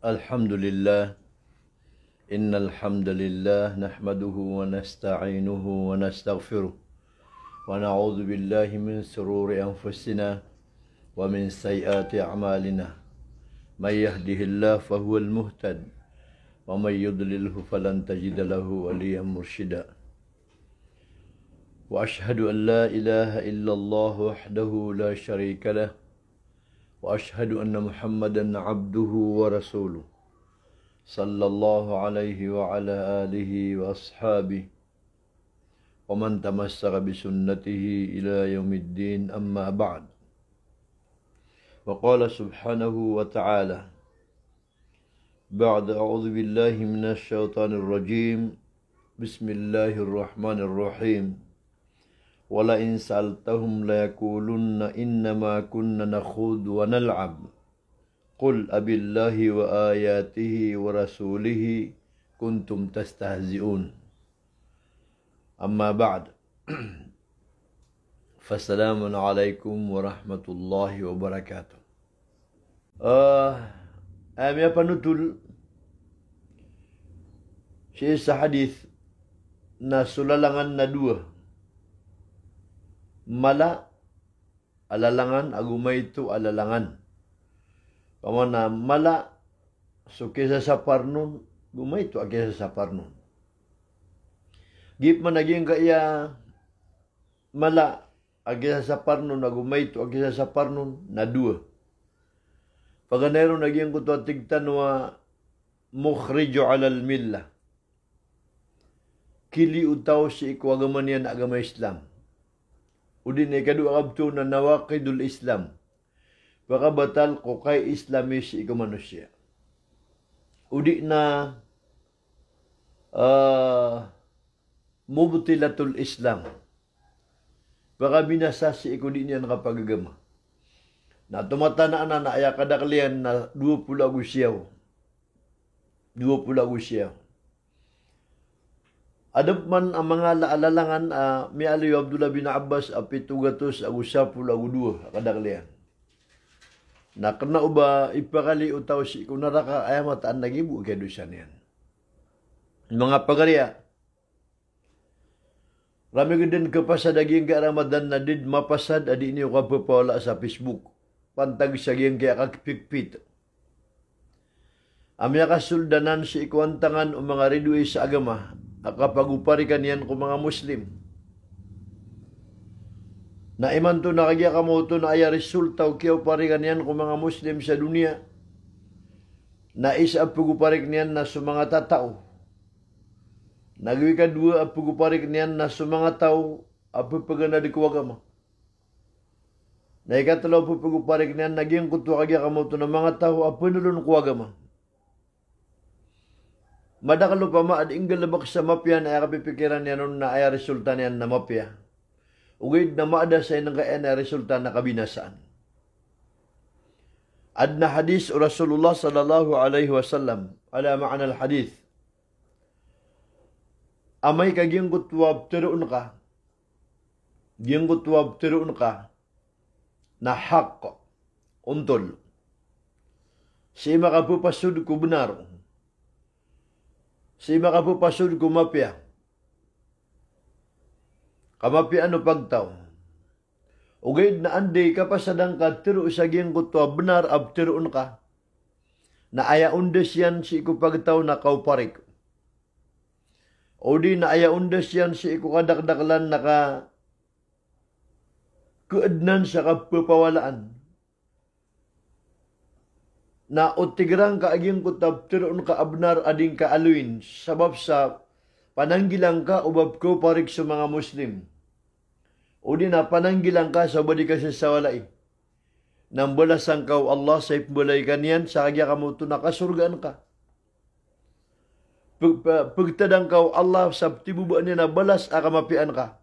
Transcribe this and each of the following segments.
الحمد لله إن الحمد لله نحمده ونستعينه ونستغفره ونعوذ بالله من شرور أنفسنا ومن سيئات أعمالنا من يهده الله فهو المهتد ومن يضلله فلن تجد له وليا مرشدا وأشهد أن لا إله إلا الله وحده لا شريك له وأشهد أن محمدا عبده ورسوله صلى الله عليه وعلى آله وأصحابه ومن تمسك بسنته إلى يوم الدين أما بعد. وقال سبحانه وتعالى بعد أعوذ بالله من الشيطان الرجيم بسم الله الرحمن الرحيم ولئن سألتهم ليقولن إنما كنا نخوض ونلعب قل أبي الله وآياته ورسوله كنتم تستهزئون أما بعد فالسلام عليكم ورحمة الله وبركاته. Amia panutul sa hadith na sulalangan na dua mala alalangan agumay itu alalangan pamana mala so kesa sa parnon gumay itu kesa sa parnon gip man naging kaya mala agesa sa parnon agumay itu agesa sa parnon na dua paganero naging kuto tigtan wa mukhriju alal millah kili utaw si ikwagaman yan agama Islam udin ikadu abtu na nawaqidul Islam baka batal ko kay Islamis ikaw manusia udi na mubtilatul Islam baka binasa si ikaw di niya nakapagagama na tumatana na aya kadaklian na 20 Agusyaw adap man ang mga alalangan mi aliyo Abdullah bin Abbas apitugatos agusapul agudua kadaklian. Na kena uba ipakali utaw si kunaraka ayamat an nagibu kay dusan yan. Mga pagarya rami geden kapasad aging ka Ramadan na did mapasad adi niyo kapapawala sa Facebook. Pantag sa aging kaya kakpikpit. Amya kasuldanan si ikwantangan o mga ridui sa agama akapaguparikan yan kung mga Muslim. Na iman to nakagya kamo to na aya resulta o kiyaw parikan yan kung mga Muslim sa dunia. Na isa apuguparik niyan na sa mga tatao. Nagwi ka dua apuguparik niyan na sa mga tao apupagana di kuwagama. Na ikatalaw apuguparik niyan naging kutwa kagya kamo to na mga tao apunulun kuwagama. Madakalo pa ma adinggal labak sa mapya na kapipikiran niya nun na ay resulta niyan na mapya. Ugid na maada sa inang kaya na resulta na kabinasaan. Adna hadis Rasulullah sallallahu alaihi wasallam ala ma'ana al-hadith. Amay ka giyangkutwab tiruun ka. Giyangkutwab tiruun ka na hak untol. Si makapupasud ko benar. Si makapupasud kumapya. Kamapya ano pagtaw. Ugay na anday kapasadang ka tiro sa giyang kutwa benar ab tiroon ka. Na aya undes yan si iku pagtaw na kauparik. O di na aya undes yan si iku kadakdaklan na ka kuadnan sa kapapawalaan. Na utigrang kaaging kutab tiroon ka abnar ading kaaluin sabab sa pananggilang ka ubab ko parik sa mga Muslim. O di na pananggilang ka sa badi ka sa walay. Nang balasang ka Allah sa ipbalay kanyan sa kagya ka mo ito nakasurgaan ka. Pagtadang ka Allah sa tibubaan niya na balas akamapian ka.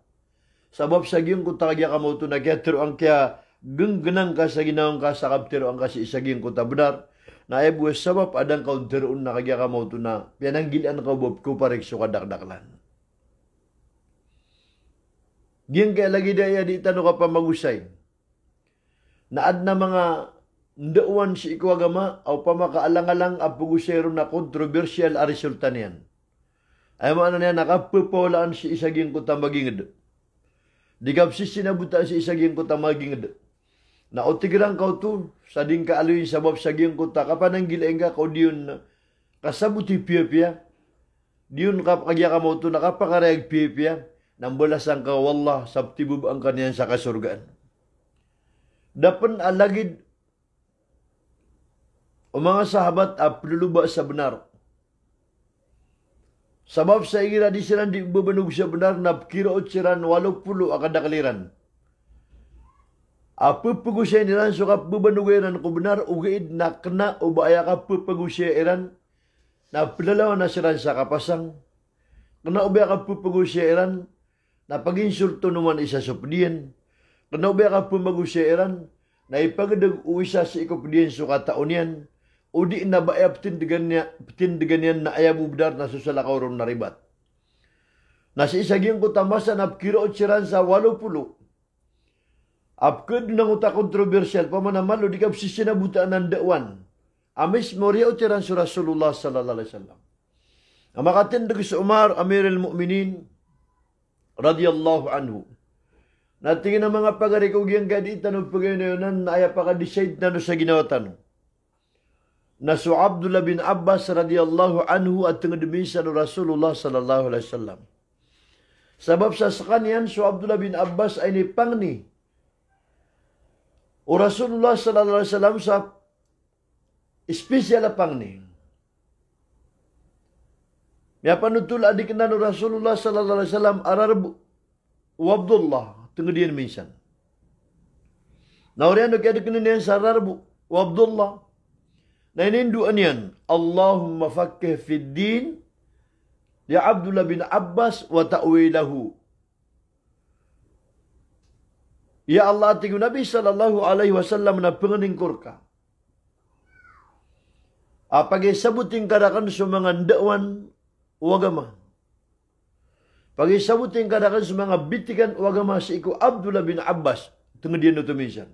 Sabab sa giyong kutagya ka mo ito na kaya tiroang kaya genggenang ka sa ginawang ka sa kaptiroang ka sa isaging kutabnar. Na ay buwas sabab adang kaunteroon na kagya ka mo ito na piananggilan ka ubab ko parik so kadakdaklan. Giyang kaya lagi daya di tanong ka pa magusay. Naad na mga ndawan si iko agama au pamakaalang-alang apugusero na kontrobersyal a resulta niyan. Ay maana niya nakapapaulaan si isaging ko tamagingid. Di kapsis sinabuta si isaging ko tamagingid. Na otigirang kau tu sa ding kaaluin sabab saging ko ta kapananggil enga kau diyon kasabuti pia-pia. Diyon kagya ka mo tu nakapakarayag pia-pia. Nang balasang ka wallah sabtibub ang kanyan sa kasurgaan. Dapan alagid o mga sahabat apiluluba sa benar. Sabab sa ingira di siran di bebenug sa benar na kiraot siran 80 akada kaliran. Apapagusay niran so kapabanugiran ko benar ugaid na kena o baaya kapapagusay iran na pilalaw na siran sa kapasang. Kena o baaya kapapagusay iran na pag-insulto naman isa sa pediyan. Kena o baaya kapapagusay iran na ipagadag uwisa sa ikapediyan so kataon yan. O di na ba tindigan yan na ayabubdar na susalakaw ron na ribat. Nasa isaging ko tamasa na kiraot siran sa 80. Apkad nang uta kontrobersyal pamanamalo di kap sisinabutaan ng dawan. Amis moriya utiran sa Rasulullah sallallahu alaihi wasallam. Ang makatindag sa Umar Amir al-Mu'minin radiyallahu anhu. Natingin ang mga pagarikog yung gaditan o pagayunan na aya paka-decide na no sa ginawa tanong. Na su Abdullah bin Abbas radhiyallahu anhu at tengedemisan Rasulullah sallallahu alaihi wasallam. Sebab sa sakanian su Abdullah bin Abbas ay ni pangni. O Rasulullah sallallahu alaihi wasallam sa espesyal pangni. Ya panutul adik na Rasulullah sallallahu alaihi wasallam ararbu wa Abdullah tengedian misan. Naurian do kaya dikenanian sa ararbu wa Abdullah. Na ininduan yan, Allahumma fakkih fid din ya Abdullah bin Abbas wa ta'wilahu. Ya Allah tinggu Nabi sallallahu alaihi wasallam na pengeningkur ka. Apagay sabuting kadakan sa mga ndawan wagama. Pagay sabuting kadakan sa mga bitikan wagama si iku Abdullah bin Abbas. Tengedian na tumisan.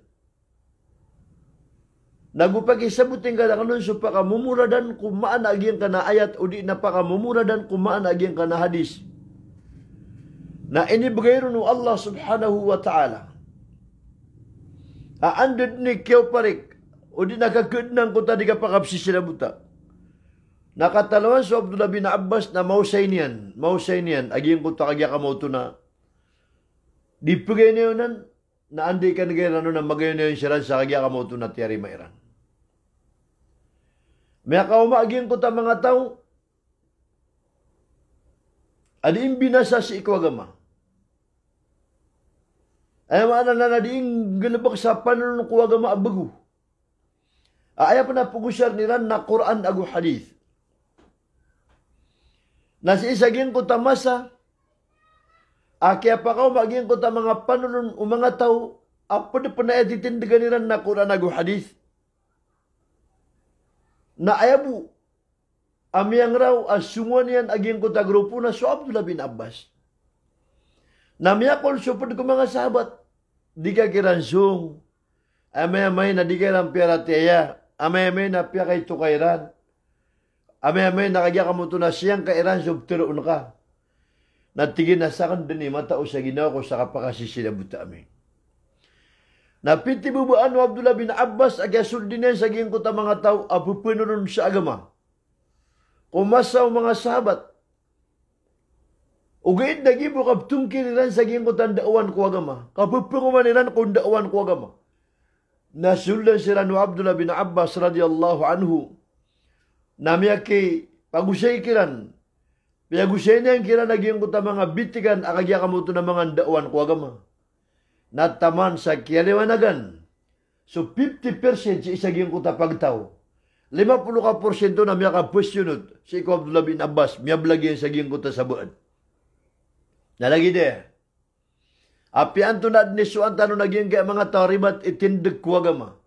Nagupagi sabuting kadang-kadang supaya mumuradan kumaan agian kana ayat o di napaka mumuradan kumaan agian kana hadis. Na ini bagayron Allah subhanahu wa ta'ala. Aandad ni kiyaw parik o di nakakudnang ko tadi kapakapsi sila buta. Nakatalawan sa Abdullah bin Abbas na mausay niyan, agian ko takagya kamoto na di pagay niyonan na andi ka nagayran na magayon niyon siya sa kagya kamoto na tiyari mairan. May kaumagin ko ta mga tao. Adi binasa si ikwagama. Ay maana na nadiing galabak sa panon ko agama abagu. Aya pa na pugusyar niran na Quran agu hadith. Nasi isagin ko tamasa. Kaya pa kaumagin ko ta mga panon o mga tao. Apa na panayatitindigan niran na Quran agu hadith. Na ayabu amiyang raw asungon yan aging kota grupo na so Abdullah bin Abbas. Na miyakol supod ko mga sahabat. Di ka kiransong. Amay-amay na di ka lang pera tiya. Amay-amay na piya kay tukairan. Amay-amay na kagya kamuto na siyang kairan subtiroon ka. Natigin na sa kan din matao sa ginawa ko sa kapakasisinabuta amin. Napiti bubaan wa Abdullah bin Abbas agya suldinen sa giyang kuta mga tao apupununon sa agama. Kumasaw mga sahabat. Ugaid na gibo kaptungkir nilan sa giyang kuta daawan ko agama. Kapupunguman nilan kung daawan ko agama. Nasuldan sila no Abdullah bin Abbas radiyallahu anhu. Namiyaki pagusay kiran. Pagusay niya kiran na giyang kuta mga bitikan akagya kamuto na mga daawan ko agama. Nataman sa kiyaliwanagan. So 50% si isaging kuta pagtaw. 50% na miya kapwestyonot si ikaw Abdullah bin Abbas miyablagi sa saging kuta sa buwan. Nalagi de. Api anto na adnisuan tano naging kaya mga taribat itindig kuwagama.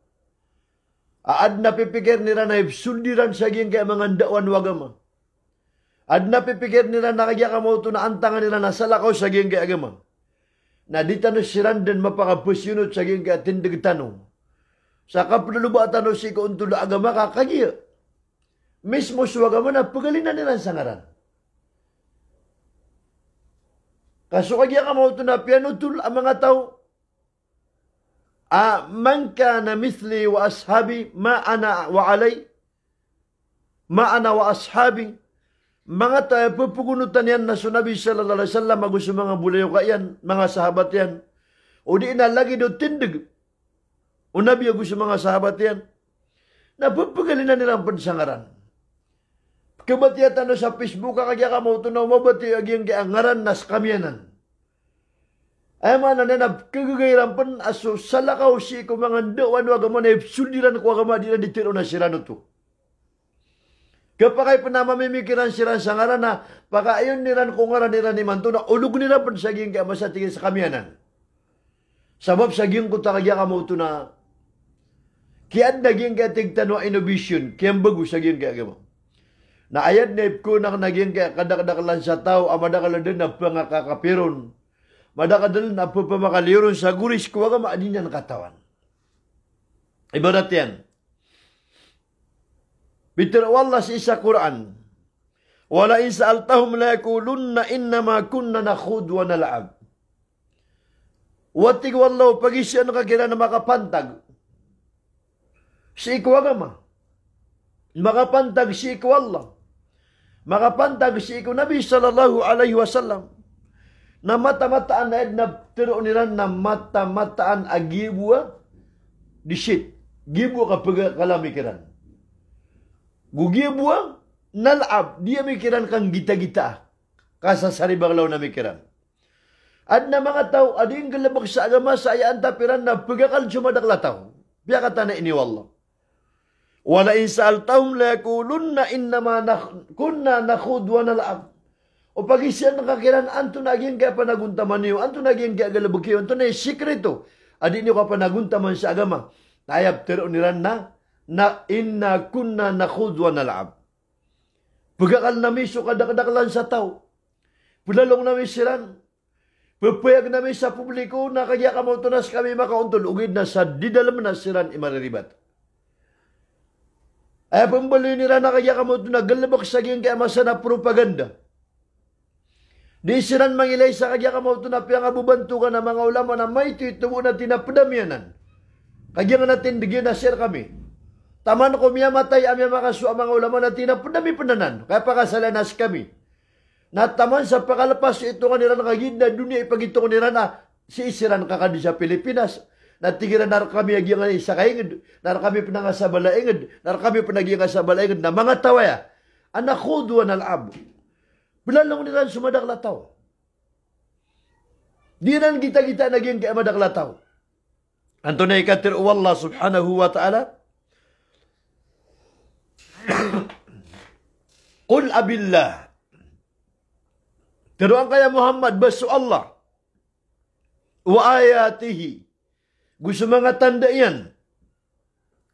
Aad na pipikir nila na ibsuldiran sa saging kaya mga ndawan wagama. Ad na pipikir nila na kaya kamoto na antangan nila na salakaw sa saging kaya agama. Na di tanong siran din mapakapwestyonot sa saging kaya tindig tanong. Sa kapnalubatan o si kauntula agama kakagiya. Mismo sa agama na pagalinan nila sa ngaran. Kaso kagya ka mo ito na pianutul ang mga tao. Man kana mithli wa ashabi ma ana wa alay. Ma ana wa ashabi. Mga tayo pupugunutan yan na sunabi sallallahu alaihi wasallam magusto mga bulayo ka yan, mga sahabat yan. O di na lagi do tindig. O nabi gusto mga sahabat yan. Napapagalinan nilang pansangaran. Kabatiyatan sa Facebook kagya ka mo ito na umabati aging ngaran nas kamyanan. Ay man na kagagayran pan aso salakaw si ko mga dawan wag mo na suldiran ko agama di na ditiro na sirano to. Kapag ay panamamimikiran siran sa ngaran na pagkaayon niran ko ngaran niran ni Manto na ulog nila pan sa aging kaya masatigil sa kamyanan. Sabab sa aging ko takagya ka mo ito na kiyan naging kaya tigtanwa innovation kiyang bagus sa aging kaya agama. Na ayat na ko na naging kaya kadakdakalan sa tao, amadakalan din na pangakakapiron. Madakalan na papamakaliron sa guris ko, waga maadin yan katawan. Ibarat yan. Bitir Allah sa isa Quran. Wala in sa'altahum la yakulunna innama kunna nakhud wa nal'ab. Watig wallahu pagisyan ka kira na makapantag. Si ikwagama. Makapantag si ikwallah. Makapantag si iku Nabi sallallahu alaihi wasallam na mata-mataan na edna tiro niran na mata-mataan agibwa disit gibwa kapag kalamikiran gugibwa nalab dia mikiran kang gita-gita kasasaribang law na mikiran ad na mga tao ading galabag sa agama sa ayaan tapiran na pagakal sumadaklatao biya kata na ini wallah. Wala in sa'altahum la yakulunna innama kunna nakhud wa nal'ab. O pagisyan nakakiran anto naging kaya panaguntaman niyo, anto naging kaya galabog kayo, anto na yung sikreto. Adi niyo ka panaguntaman sa agama. Nayab tero niran na inna kunna nakhud wa nal'ab. Pagakal nami so kadakdaklan sa tao. Pulalong nami siran. Pupayag nami sa publiko na kaya kamautunas kami makauntol. Ugid na sa didalam na siran imariribat. Ay pambali nila na kaya kamo ito nagalabak sa giyang kaya masa na propaganda. Di siran mangilay sa kaya kamo ito na piyang abubantukan ng mga ulama na may titubo na tinapadamyanan. Kaya nga natin digyan na share kami. Taman ko miya matay amya makasu ang mga ulama na tinapadami pananan. Kaya pakasalanas kami. Na taman sa pakalapas ito nga nila nakagid na dunia ipagito nga nila na si isiran kakadi sa Pilipinas. Natigiran na kami agyang isa kaingid, na kami pinangasa balaingid, na kami pinagyang sa balaingid na mga tawaya. Anak khudwa nal'ab. Bilalong nila sumadaklatao. Di nan kita-kita naging kaya madaklataw. Anto na ikatir Allah subhanahu wa ta'ala. Qul abillah. Teruang kaya Muhammad basu Allah. Wa ayatihi. Gusto mga tanda yan.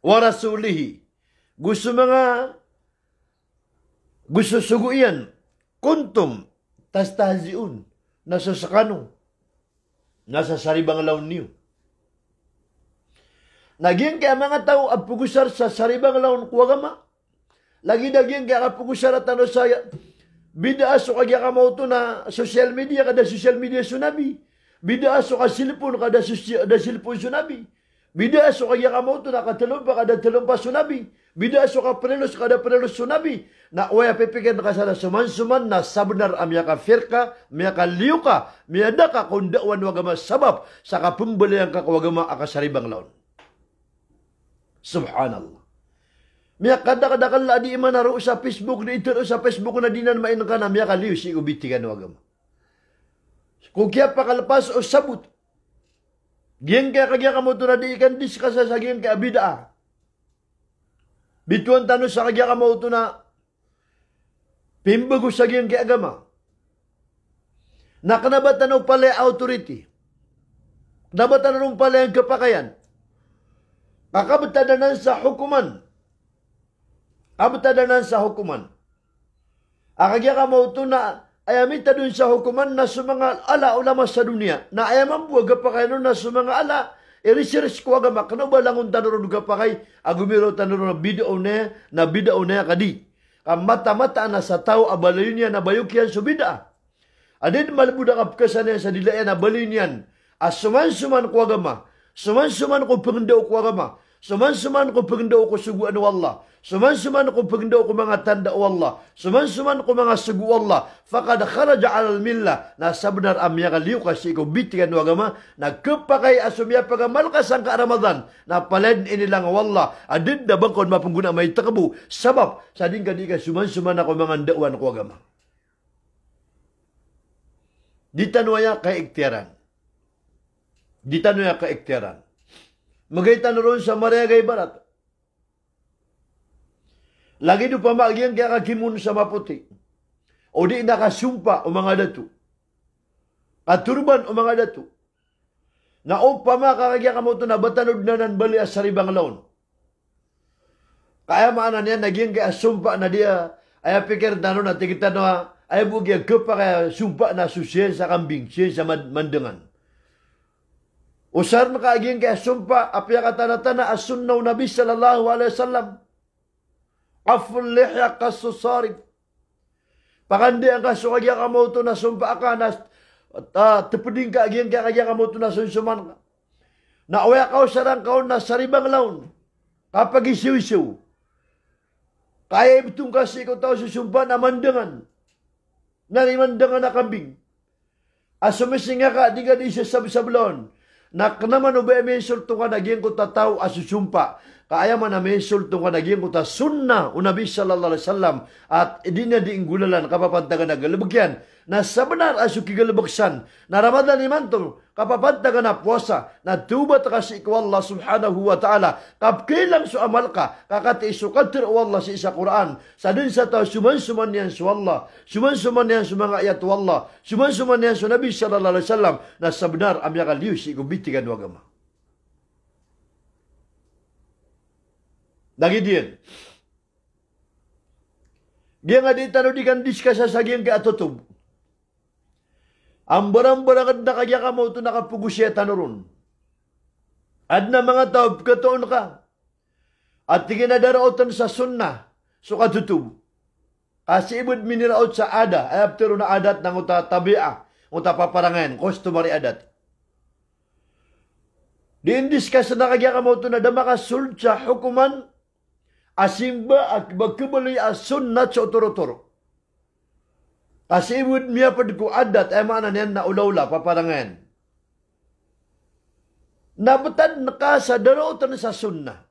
Wa rasulihi. Gusto sugo yan. Kuntum. Tastahziun. Nasa sakano. Nasa saribang laon niyo. Naging kaya mga tao apugusar sa saribang laon kuwagama. Lagi naging kaya apugusar at ano sa bidaas o kaya kamauto na social media kada social media sunabi. Bidaas o kasilpon kada silpon sunabi. Bidaas o kaya kamauto na katalumpa kada talumpa sunabi. Bidaas o kaprelos kada prelos sunabi. Na uya pipikin ka sana suman-suman na sabnar amya ka firka, miya ka liyuka, miya da ka kundawan wagama sabab sa kapumbali ang kakawagama akasaribang laon. Subhanallah. Miya kada-kada di iman naro sa Facebook, di ito sa Facebook na dinan main ka na, miya ka liyo si ubiti ka wagama. Kung kaya pakalapas o sabot, giyan kaya kagya ka mo ito na di ikan diskas sa giyan kaya bidaa. Bituan tanong sa kagya ka mo ito na pimbago sa giyan kaya agama. Nakanabatan o pala authority. Nabatan o pala ang kapakayan. Kakabtadanan sa hukuman. Abtadanan sa hukuman. Akagya ka mo ito na ayamita dun sa hukuman na sa mga ala ulama sa dunia. Na ayaman buwag kapakayan na sa mga ala I-research ko agama. Kano ba langon tanuro duga pakay? Agumiro tanuro na bidao na kadi. Mata-mata na sa tao abalayon niya na bayok yan so bida. Adin malbudak apkasan yan sa dilayan na balayon yan. Suman-suman ko agama. Suman-suman ko pengdaw ko agama. Suman-suman ko pengdaw ko suguan Allah. Suman-suman ko pengdaw ko mga tanda Allah. Suman-suman ko mga sugu Allah. Fakad kharaja alal millah. Na sabnar amya kaliw kasi ko bitikan ng agama. Nagkapakay asumya pagamal ka sang ka Ramadan. Na palad inilang Allah. Adid na bangkon mapungguna may takabu. Sabab sa din ka di ka suman-suman ako mga dawan ko agama. Di tanwaya kay ikhtiyaran. Di tanwaya kay ikhtiyaran. Magaitan ron sa Mariagay Barat. Lagi do pamagyan kaya kakimun sa maputi. O di nakasumpa o mga datu. Katurban o mga datu. Na o pamakakagya ka mo ito na batanod na nanbali as saribang laon. Kaya maanan niya naging kaya sumpa na dia. Ay pikir na nun at kita na ay bugya kepa kaya sumpa na susiyan sa kambing. Siyan sa mandangan. Usar makaaging kaya sumpa apya katana-tana as sunnaw Nabi sallallahu alaihi wasallam. Aful lihya kasusarib. Pakandi ang kasukagya ka mo ito na sumpa ka na tepeding ka aging kaya ka mo ito na sunsuman ka. Na uya ka sarang kaon na saribang laon. Kapag isiw-isiw. Kaya itong kasi ko tao susumpa na mandangan. Nalimandangan na kambing. Asumisinga ka, di ka di siya sablon. Nak naman ubay mensul to ka naging ko tataw asusumpa. Kaya man na mensul to ka naging ko ta sunna o Nabi sallallahu alaihi wasallam at di na di inggulalan kapapantagan na galabagyan na sa benar asu kigalabagsan na Ramadan iman to kapapantagan na puasa na tubat kasi ikaw Allah subhanahu wa ta'ala kapkilang su amal ka kakati isukatir Allah sa isa Quran sa din sa tao suman-suman yan su Allah suman-suman yan su mga ayat Allah suman-suman yan su Nabi sallallahu alaihi wasallam na sa benar amya kaliw si ikubitigan wagama. Lagi dia. Dia nga di tanong di kan diskasa sa giyang kaatutub. Ang barang-barang na kaya ka mo ito nakapugusya tanurun. At na mga tao, katoon ka. At tingin na daraotan sa sunnah. So katutub. Kasi ibud miniraot sa ada. Ay aptero na adat ng uta tabi'a. Uta paparangan. Customary adat. Diindiskas na kaya ka mo ito na damakasul sa hukuman asimba at magkabali as sunnat sa otoro-toro. Kasi ibud miya pad ko adat ay mana niyan na ulaw-ula paparangan. Nabatan na ka sa darautan sa sunnah.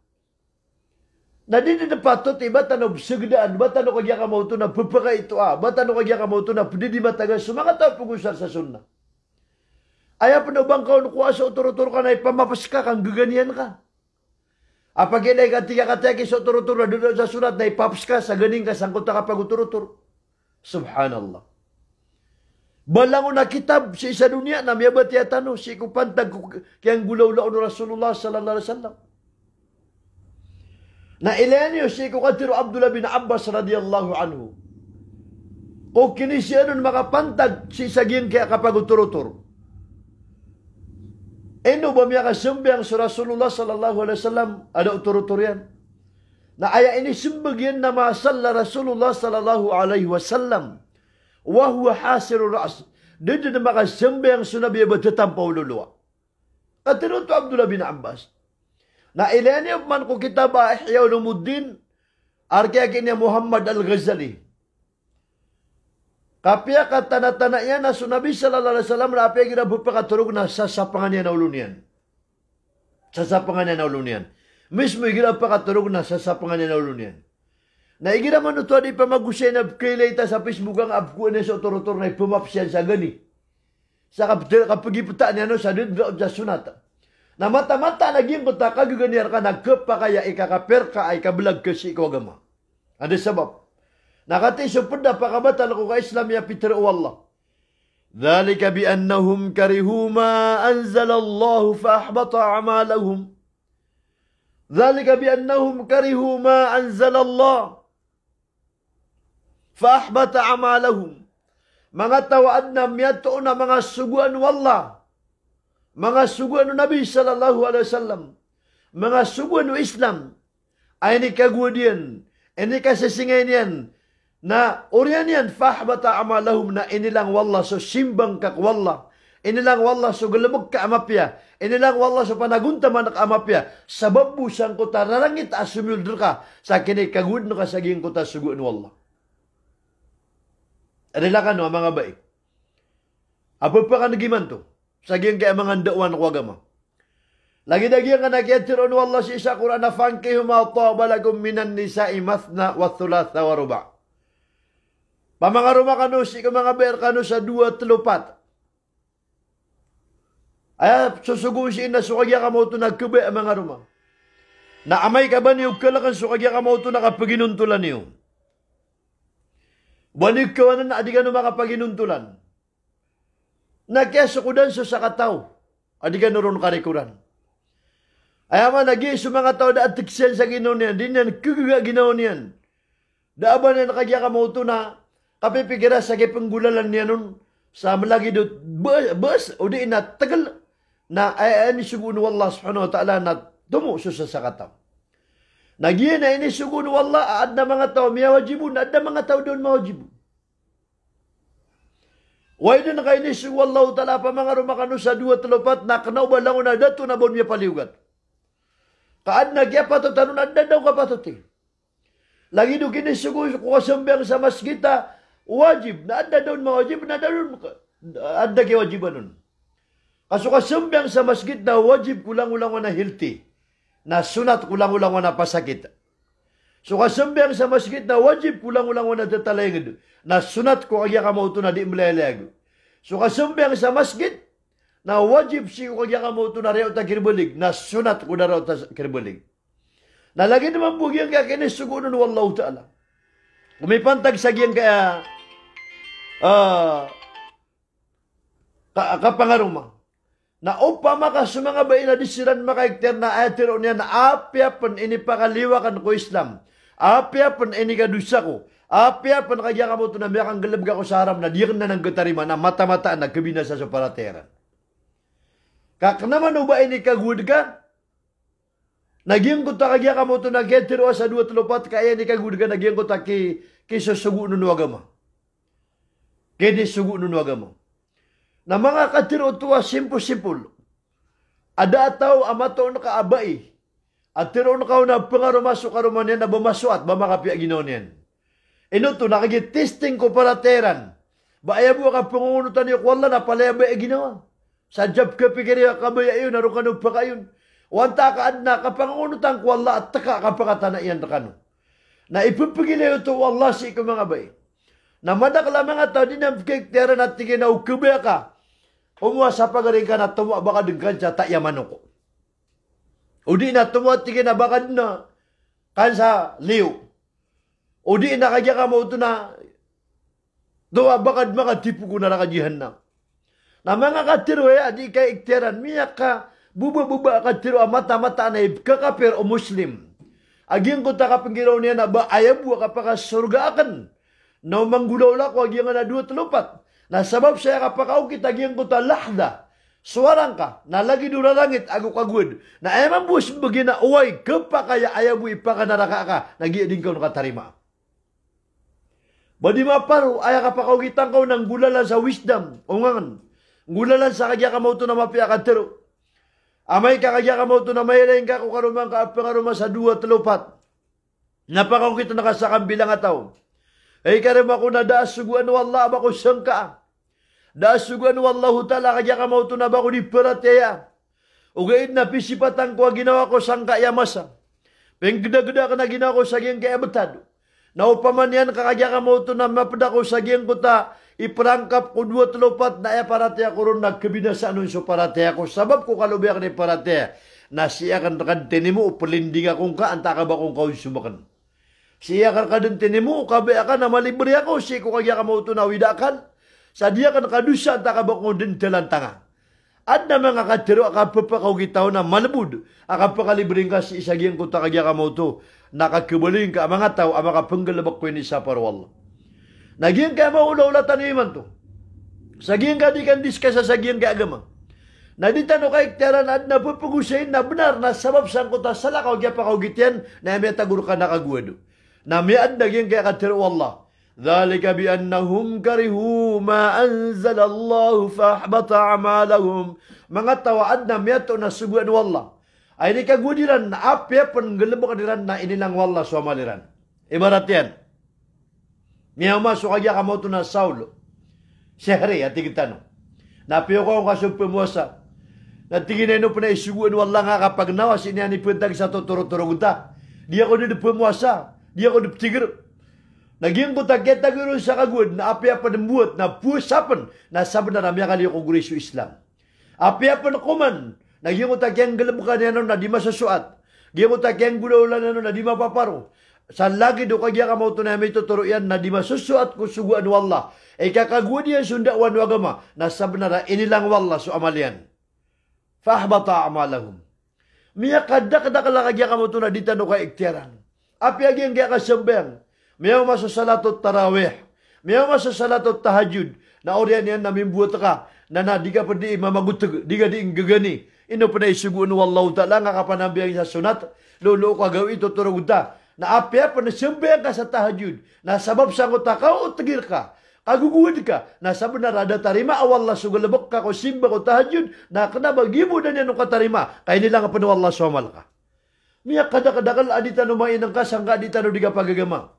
Na di na patot iba tanong sugdaan, ba tanong kagya ka mo ito na pupaka ito ba tanong kagya ka mo ito na pwede di matagal sumakataw pag-usar sa sunnah. Ayaw pa na bang kaon kuha sa otoro-toro ka na ipamapas ka kang gaganian ka. Apag inay ka tiga-kateki sa otoro-toro na doon sa surat na ipapas ka sa ganing ka sangkot ka pag otoro-toro. Subhanallah. Balango na kitab sa isa dunia na miyabat yatano si kupantag kayang gulaw-lao ni Rasulullah sallallahu alaihi wasallam. Na ilanyo si kukatiro Abdullah bin Abbas radiyallahu anhu. O kinisya nun makapantag si sagin kaya kapag otoro-toro. Eno ba miya kasambiang sa Rasulullah sallallahu alaihi wasallam ada uturo-turo yan? Na aya ini simbagyan na masalla Rasulullah sallallahu alaihi wasallam wa huwa hasirur ra's. Dito na makasambiang sunabi ba tatampaw luluwa. Katino to Abdullah bin Abbas. Na ilani man ko kitaba Ihya Ulumuddin arkaya kini Muhammad Al-Ghazali. Kapya katana-tana niya na sunabi sallallahu alaihi wasallam na apya ginabot pa katurog na sasapangan niya na ulunian. Sasapangan niya na ulunian. Mismo ginabot pa katurog na sasapangan niya na ulunian. Na igina man ito di pa magusay na kailita sa Facebook ang abkuan niya sa otoro-toro na ipumapsyan sa gani. Sa kapagiputaan niya no sa dudra o sa sunata. Na mata-mata naging kuta kagaganyan ka nagkapakaya ikakaper ka ay kabelag kasi ikaw agama. Ano sabab? Nakatiso po na pakabatal ko ka Islam ya Peter o Allah. Dhalika bi annahum karihu ma anzalallahu fa ahbata a'malahum. Dhalika bi annahum karihu ma anzalallah fa ahbata a'malahum. Mga tawad na miyato na mga suguan wallah. mga suguan ng Nabi sallallahu alaihi wasallam, mga suguan ng Islam, ay ni kagwadian, ini kasisingay niyan, na orian yan, fahbata amalahum na inilang wallah so simbang kak wallah, inilang wallah so galabag ka amapya, inilang wallah so panaguntaman ka amapya, sabab busang ko tararangit asumildur ka, sa kini kagud no kasaging ko ta suguan wallah. Adila ka no, mga baik. Apa pa ka nagiman to? Saging kaya mga dawan ko agama. Lagi-lagi nga nagyatiron wallah si isa Quran na fankihu ma taba lakum minan nisa'i mathna wa thulatha wa ruba'. Pamangaruma kanu si mga ber kanu sa 2 3 Ay susugun si ina sukagya ka mo ito nagkube ang mga ruma. Na amay ka ba niyo kalakan sukagya ka mo ito nakapaginuntulan niyo. Banig ka na adi ka no makapaginuntulan. Nagkasukudan sa kataw. Adi ka ron karikuran. Ay ama nagi sa mga tao da atiksen sa ginaw niyan. Di niyan kukuga ginaw niyan. Da aba na nakagya ka mo ito na kapipigira sa kipanggulalan niya nun. Sa malagi doon. Bas o di na tagal na ay sugun wallah subhanahu wa ta'ala na tumo sa kataw. Nagiyan na inisugun wallah ad na mga tao miyawajibun. Ad na mga tao doon mawajibun. Way na nakainis wallahu ta'ala pa mga rumakano sa 2 3 na kanaw ba lang na dato na bon miya paliugat. Kaad na kaya pato tanong na daw ka pato ti. Lagi do kinisugo ko kasambang sa masjida wajib na adda daw mawajib na daw adda kay wajiban nun. Kaso kasambang sa masjid na wajib kulang-ulang na healthy. Na sunat kulang-ulang na pasakit. So kasambang sa masjid na wajib kulang-ulang na tatalengid. Na sunat ko kaya ka mo ito na di mlalag. So kasambang sa masjid na wajib si ko kaya ka mo ito na rin ta kirbulig. Na sunat ko na rin ta kirbulig. Nalagi naman bugyan kaya kinisugunan wallahu ta'ala. Kumipantag sa gyan kaya kapangaruma. Na upama ka sa mga bayi na disiran makaikter na ayatiro niya na apya pan inipakaliwakan ko Islam. Apya pan inikadusa ko. Apya pan kaya ka mo ito na mayakang galabga ko sa haram na diyan na nang gatarima na mata-mata na kabinasa sa parateran. Kaknaman o ba inikagud ka? Nagyang ko ta kaya ka mo ito na getiro sa 2 3 kaya inikagud ka nagyang ko ta kisusugu nun wagama. Kaya sugu nun wagama. Na mga katiro tuwa simple-simple. Ada ataw amato na kaabay. At tiro na kao na pangarumaso karuman yan na bumasuat, bamakapya ginaw niyan. Ino to, nakagitesting ko parateran. Baaya mo ka pangungunutan niyo, wala na palaya ba ginawa. Sa job ka pikiriya kabaya yun, naroon ka nung pa kayon. Wanta ka adna, kapangungunutan ko wala at taka kapakatana yan na kano. Na ipipigilay ito, wala si ikaw mga bay. Na madakla mga tao, di na kikteran at tigin na ukubya ka. Umuwa sa pagaring ka na tumuwa baka dengkan sa tayaman ko. O di na tumuwa tigin na baka na kansa liw. O di na kaya ka mo ito na tuwa baka mga tipo ko na nakajihan na. Na mga katiro di ka ikteran, miyak ka, buba-buba katiro, mata-mata na kakapir o muslim. Aging ko takapangiraw niya na ba ayabu ka pa ka surgaakan. Na manggulaw la ko aging na 2 3 na sabab saya kapakaw kita aging ko talahda. Suwarang ka, nalagi doon na langit, ako kagud. Na eman bus bagina uway, kapa kaya ayabu ipakanaraka ka, nagiading ka nakatarima. Badi maparo, aya kapakaw kitang ka ng gulalan sa wisdom. O ngan, gulalan sa kagya ka mo ito na mapiya katero. Amay ka kagya ka mo ito na mayroon ka kung karumang ka pangaruma sa 2 3 Napakaw kita nakasakang bilang ataw. Ay karim ako na daas suguan wallah ba ko sangka. Daas suguan wallahu ta'ala kaya ka mo ito na ba ko di perateya. Ugaid na pisipatan ko ginawa ko sangka yamasa. Penggeda-geda ka na ginawa ko sa giyang kaya betado. Na upaman yan kakaya ka mo ito na mapada ko sa giyang ko ta iperangkap ko 2 3 na ya parateya ko ron nagkabinasaan nun so parateya ko. Sabab ko kalubiyak ni parateya na siya kan rakantini mo upalinding akong ka antaka ba kong kausumakan. Siya kan kadentini mo kabe akan na malibre ako si ko kaya ka mo ito na widakan. Sa dia kan kadusa antaka ba kong dintelan tanga. At na mga katiro akapapakaw kita na malabud. Akapakalibring ka si isagyan ko ta kaya ka mo ito. Nakakabaling ka mga tao ang makapanggalabak ko ni sa parwal. Nagyan ka maulaulatan iman to. Sagyan ka di kan diskas sa sagyan ka agama. Na di tano kay iktiaran at napupugusin na benar na sabab sang kota sala kau gyapa kau gitian na may tagur ka nakaguado. Na may adaging kaya katiro Allah. Dhalika bi annahum karihu ma anzala Allah fa ahbata a'malahum. Mga tawaad na miyato na suguan wallah. Ay di kagudiran na apya penggelebok diran na inilang wallah suamaliran. Ibarat yan. Miyaw masuk kaya kamau tu na Saulo. Sehari ati kita no. Napiyo ko ang kasong pumuasa. Natingin na puna isuguan wallah nga kapag nawas ini ani puntag sa totoro-toro guta. Dia ko di pumuasa. Dia ko di tigir. Naging ko taketa guru sa kagud na apya pa nembuot na pusapan na sabna na miya kali ko gurisu Islam. Apya pa kuman. Naging ko takyang galabukan yan na di masasuat. Naging ko takyang gulaulan yan na di mapaparo. Sa lagi do kagya ka mauto na may tuturo yan na di masusuat ko suguan wallah. E kakagud yan sundawan wagama na sabna na inilang wallah so amalian. Fahbata amalahum. Miya kada-kada kagya ka mauto na di tano ka iktiaran. Apya gyang kaya kasambang. Miya masasalatot tarawih. Miya masasalatot tahajud. Na oriyan yan na mimbuot ka. Na di ka pa di mamagutag. Di ka di gagani. Ino pa na isuguan wallahu ta'ala nga kapanambiyang sa sunat. Lolo ka gawin tuturo ta. Na apya pa na siyambang ka sa tahajud. Na sabab sa ko takaw o tagir ka. Kaguguhid ka. Na sabab na rada tarima awallah sugalabok ka ko simba ko tahajud. Na kanabagibo na niya nung katarima. Kaya nilang ka wallah suamal ka. Miya kada-kadakal adita no mainang ka sangka adita no di ka pagagama.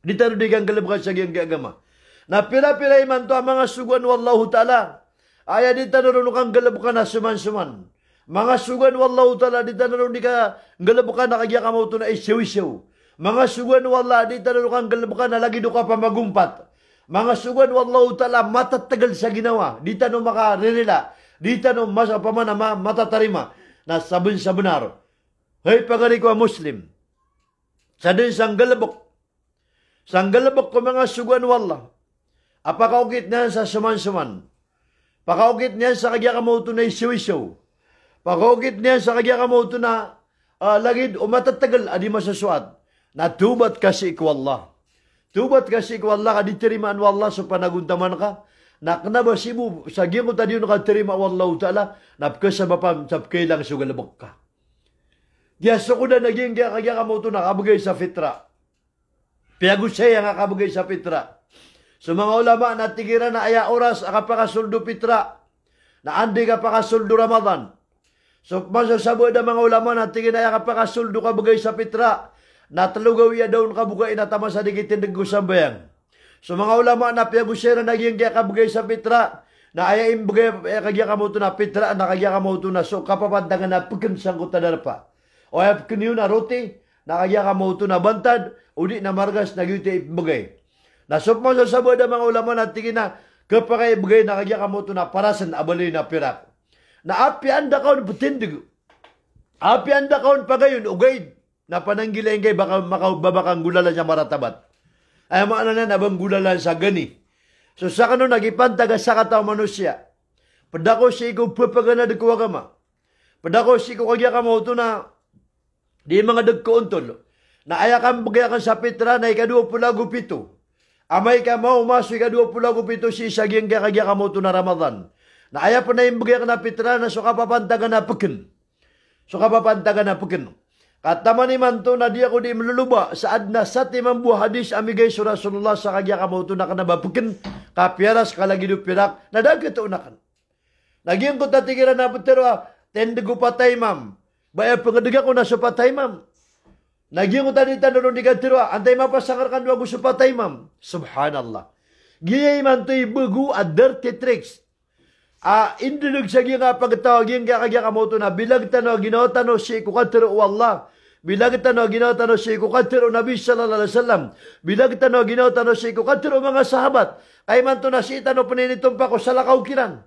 Adita no di kang galabok sa giyang gagama. Na pira-pira iman to ang mga suguan wallahu ta'ala. Ay adita no kang galabok na suman-suman. Mga sugan wallahu ta'ala di tanong di ka galabukan na kagya ka mo ito na isyaw-isyaw. Mga sugan wallah di tanong kang galabukan na lagi do ka pa magumpat. Mga sugan wallahu ta'ala matatagal sa ginawa. Di tanong makaririla. Di tanong masapamana matatarima. Na sabun sa benar. Hey pagari ko Muslim. Sa din sang galabok. Sang galabok ko mga sugan wallah. Apakaugit niya sa suman-suman. Pakaugit niya sa kagya ka mo ito na isyaw-isyaw. Pagkogit niya sa kagya kamo ito na lagid o matatagal adi masasuat. Na tubat kasi ikaw Allah. Tubat kasi ikaw Allah ka ditirimaan wallah so panaguntaman ka. Na kanabasimu sa giyan ko tadi yung nakatirima wallahu ta'ala. Napkasabapam sapkailang sugalabok ka. Diya so ko na naging kagya kamo ito nakabagay sa fitra. Piyagusay ang nakabagay sa fitra. So mga ulama na tigiran na aya oras akapakasuldo fitra. Na andi ka pakasuldo Ramadan. So, masasabot ang mga ulama na tingin na kapakasuldo ka bagay sa pitra. Na talugaw iya daw kabugay na tama sa digitin ng gusambayang. So, mga ulama na piyagusera na naging kaya kabugay sa pitra. Na ayayin bagay kagya ka mo ito na pitra na kagya ka mo ito na so kapapandangan na pagkansang ko tadar pa. O ay kanyo na roti na kagya ka mo ito na bantad o di na margas na gyuti bagay. Na so, masasabot ang mga ulama na tingin na kapagay bagay na kagya ka mo ito na parasan abaloy na pirak. Na api anda kaon putindig. Api anda kaon pagayon ugaid. Na pananggilayin kay baka makababakang gulalan siya maratabat. Ay maana na nabang gulalan sa gani. So sa kanon nagipantaga sa kataw manusia. Padako si ikaw papagana dagko agama. Padako si ikaw kagya ka mo ito na di mga dagko untol. Na ayakang bagay ka sa pitra na ika-2 pulago pito. Amay ka mo umaso ika-2 pulago pito si isagyang kagya ka mo ito na Ramadan. Na ayaw po na yung bagay ka na pitra na so kapapantaga na pekin. So kapapantaga na pekin. Kataman iman to na di ako di maluluba saad na sa timang buah hadis amigay sa Rasulullah sa kagya ka mo ito na kanaba pekin. Kapiaras kalagi do pirak na dagat ito unakan. Nagyang ko tatigiran na putero tende ko patay mam. Baya pangadaga ko na sa patay mam. Nagyang ko tadi tanong di katiro antay mapasakar kan wago sa patay mam. Subhanallah. Giyay man to ibugu a dirty tricks. Indulog sa nga pagtawag yung kagya kamoto na bilag tano ginawa tano si kukatiro wallah. Bilag tano ginawa tano si kukatiro Nabi sallallahu alaihi wasallam. Bilag tano ginawa tano si kukatiro mga sahabat. Kay man to na si tano paninitong pa ko sa lakaw kiran.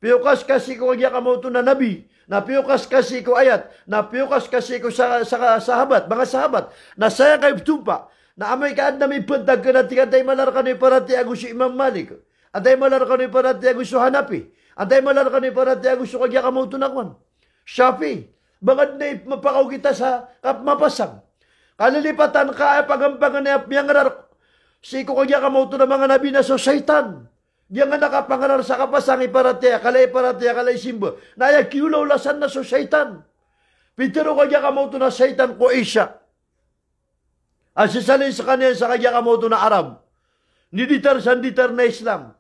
Piyukas kasi ko kagya kamoto na Nabi. Na piyukas kasi ko ayat. Na piyukas kasi ko sa sahabat. Mga sahabat. Na sayang kayo tumpa. Na amay kaan na may puntag ka na tingantay malar ka ni parati ako si Imam Malik. Antay malar ka ni parati ako si Hanapi. Antay malar ka ni parati ako si kagya kamoto na kwan. Shafi. Bangad na mapakaw kita sa kapmapasang. Kalilipatan ka ay pagampangan na yang rar. Si ko kagya kamoto na mga nabi na so saitan. Dia nga nakapangaral sa kapasang iparatea, kalay simba. Naya kiulaw lasan na so syaitan. Pitero kaya kamauto na syaitan ko isya. Asisalin sa kanya sa kaya kamauto na Arab. Niditar sanditar na Islam.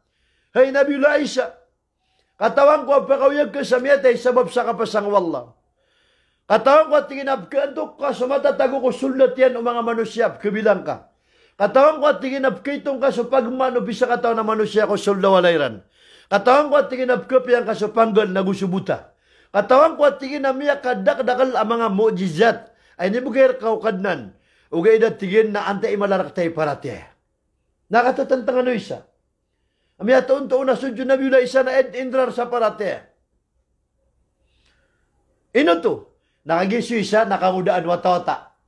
Hay Nabiullah Isa. Katawan ko ang pakawiyag ka sa miyatay sabab sa kapasang wallah. Katawan ko at tinginab ka antok ka sumatatago ko sulat yan o mga manusyap kabilang ka. Katawan ko at tinginab ka itong ka sa pagmano bisa katawan na manusya ko sulda walayran. Katawan ko at tinginab ka piyang ka sa panggal na gusubuta. Katawan ko at tinginab niya kadak-dakal ang mga mu'jizat. Ay nibugayar kaukadnan. Ugay na tingin na ante imalarak tayo parate. Nakatatantang ano isa. Amya taon-taon na sudyo na biula isa na indrar sa parate. Ino to? Nakagisu isa, nakangudaan watawata.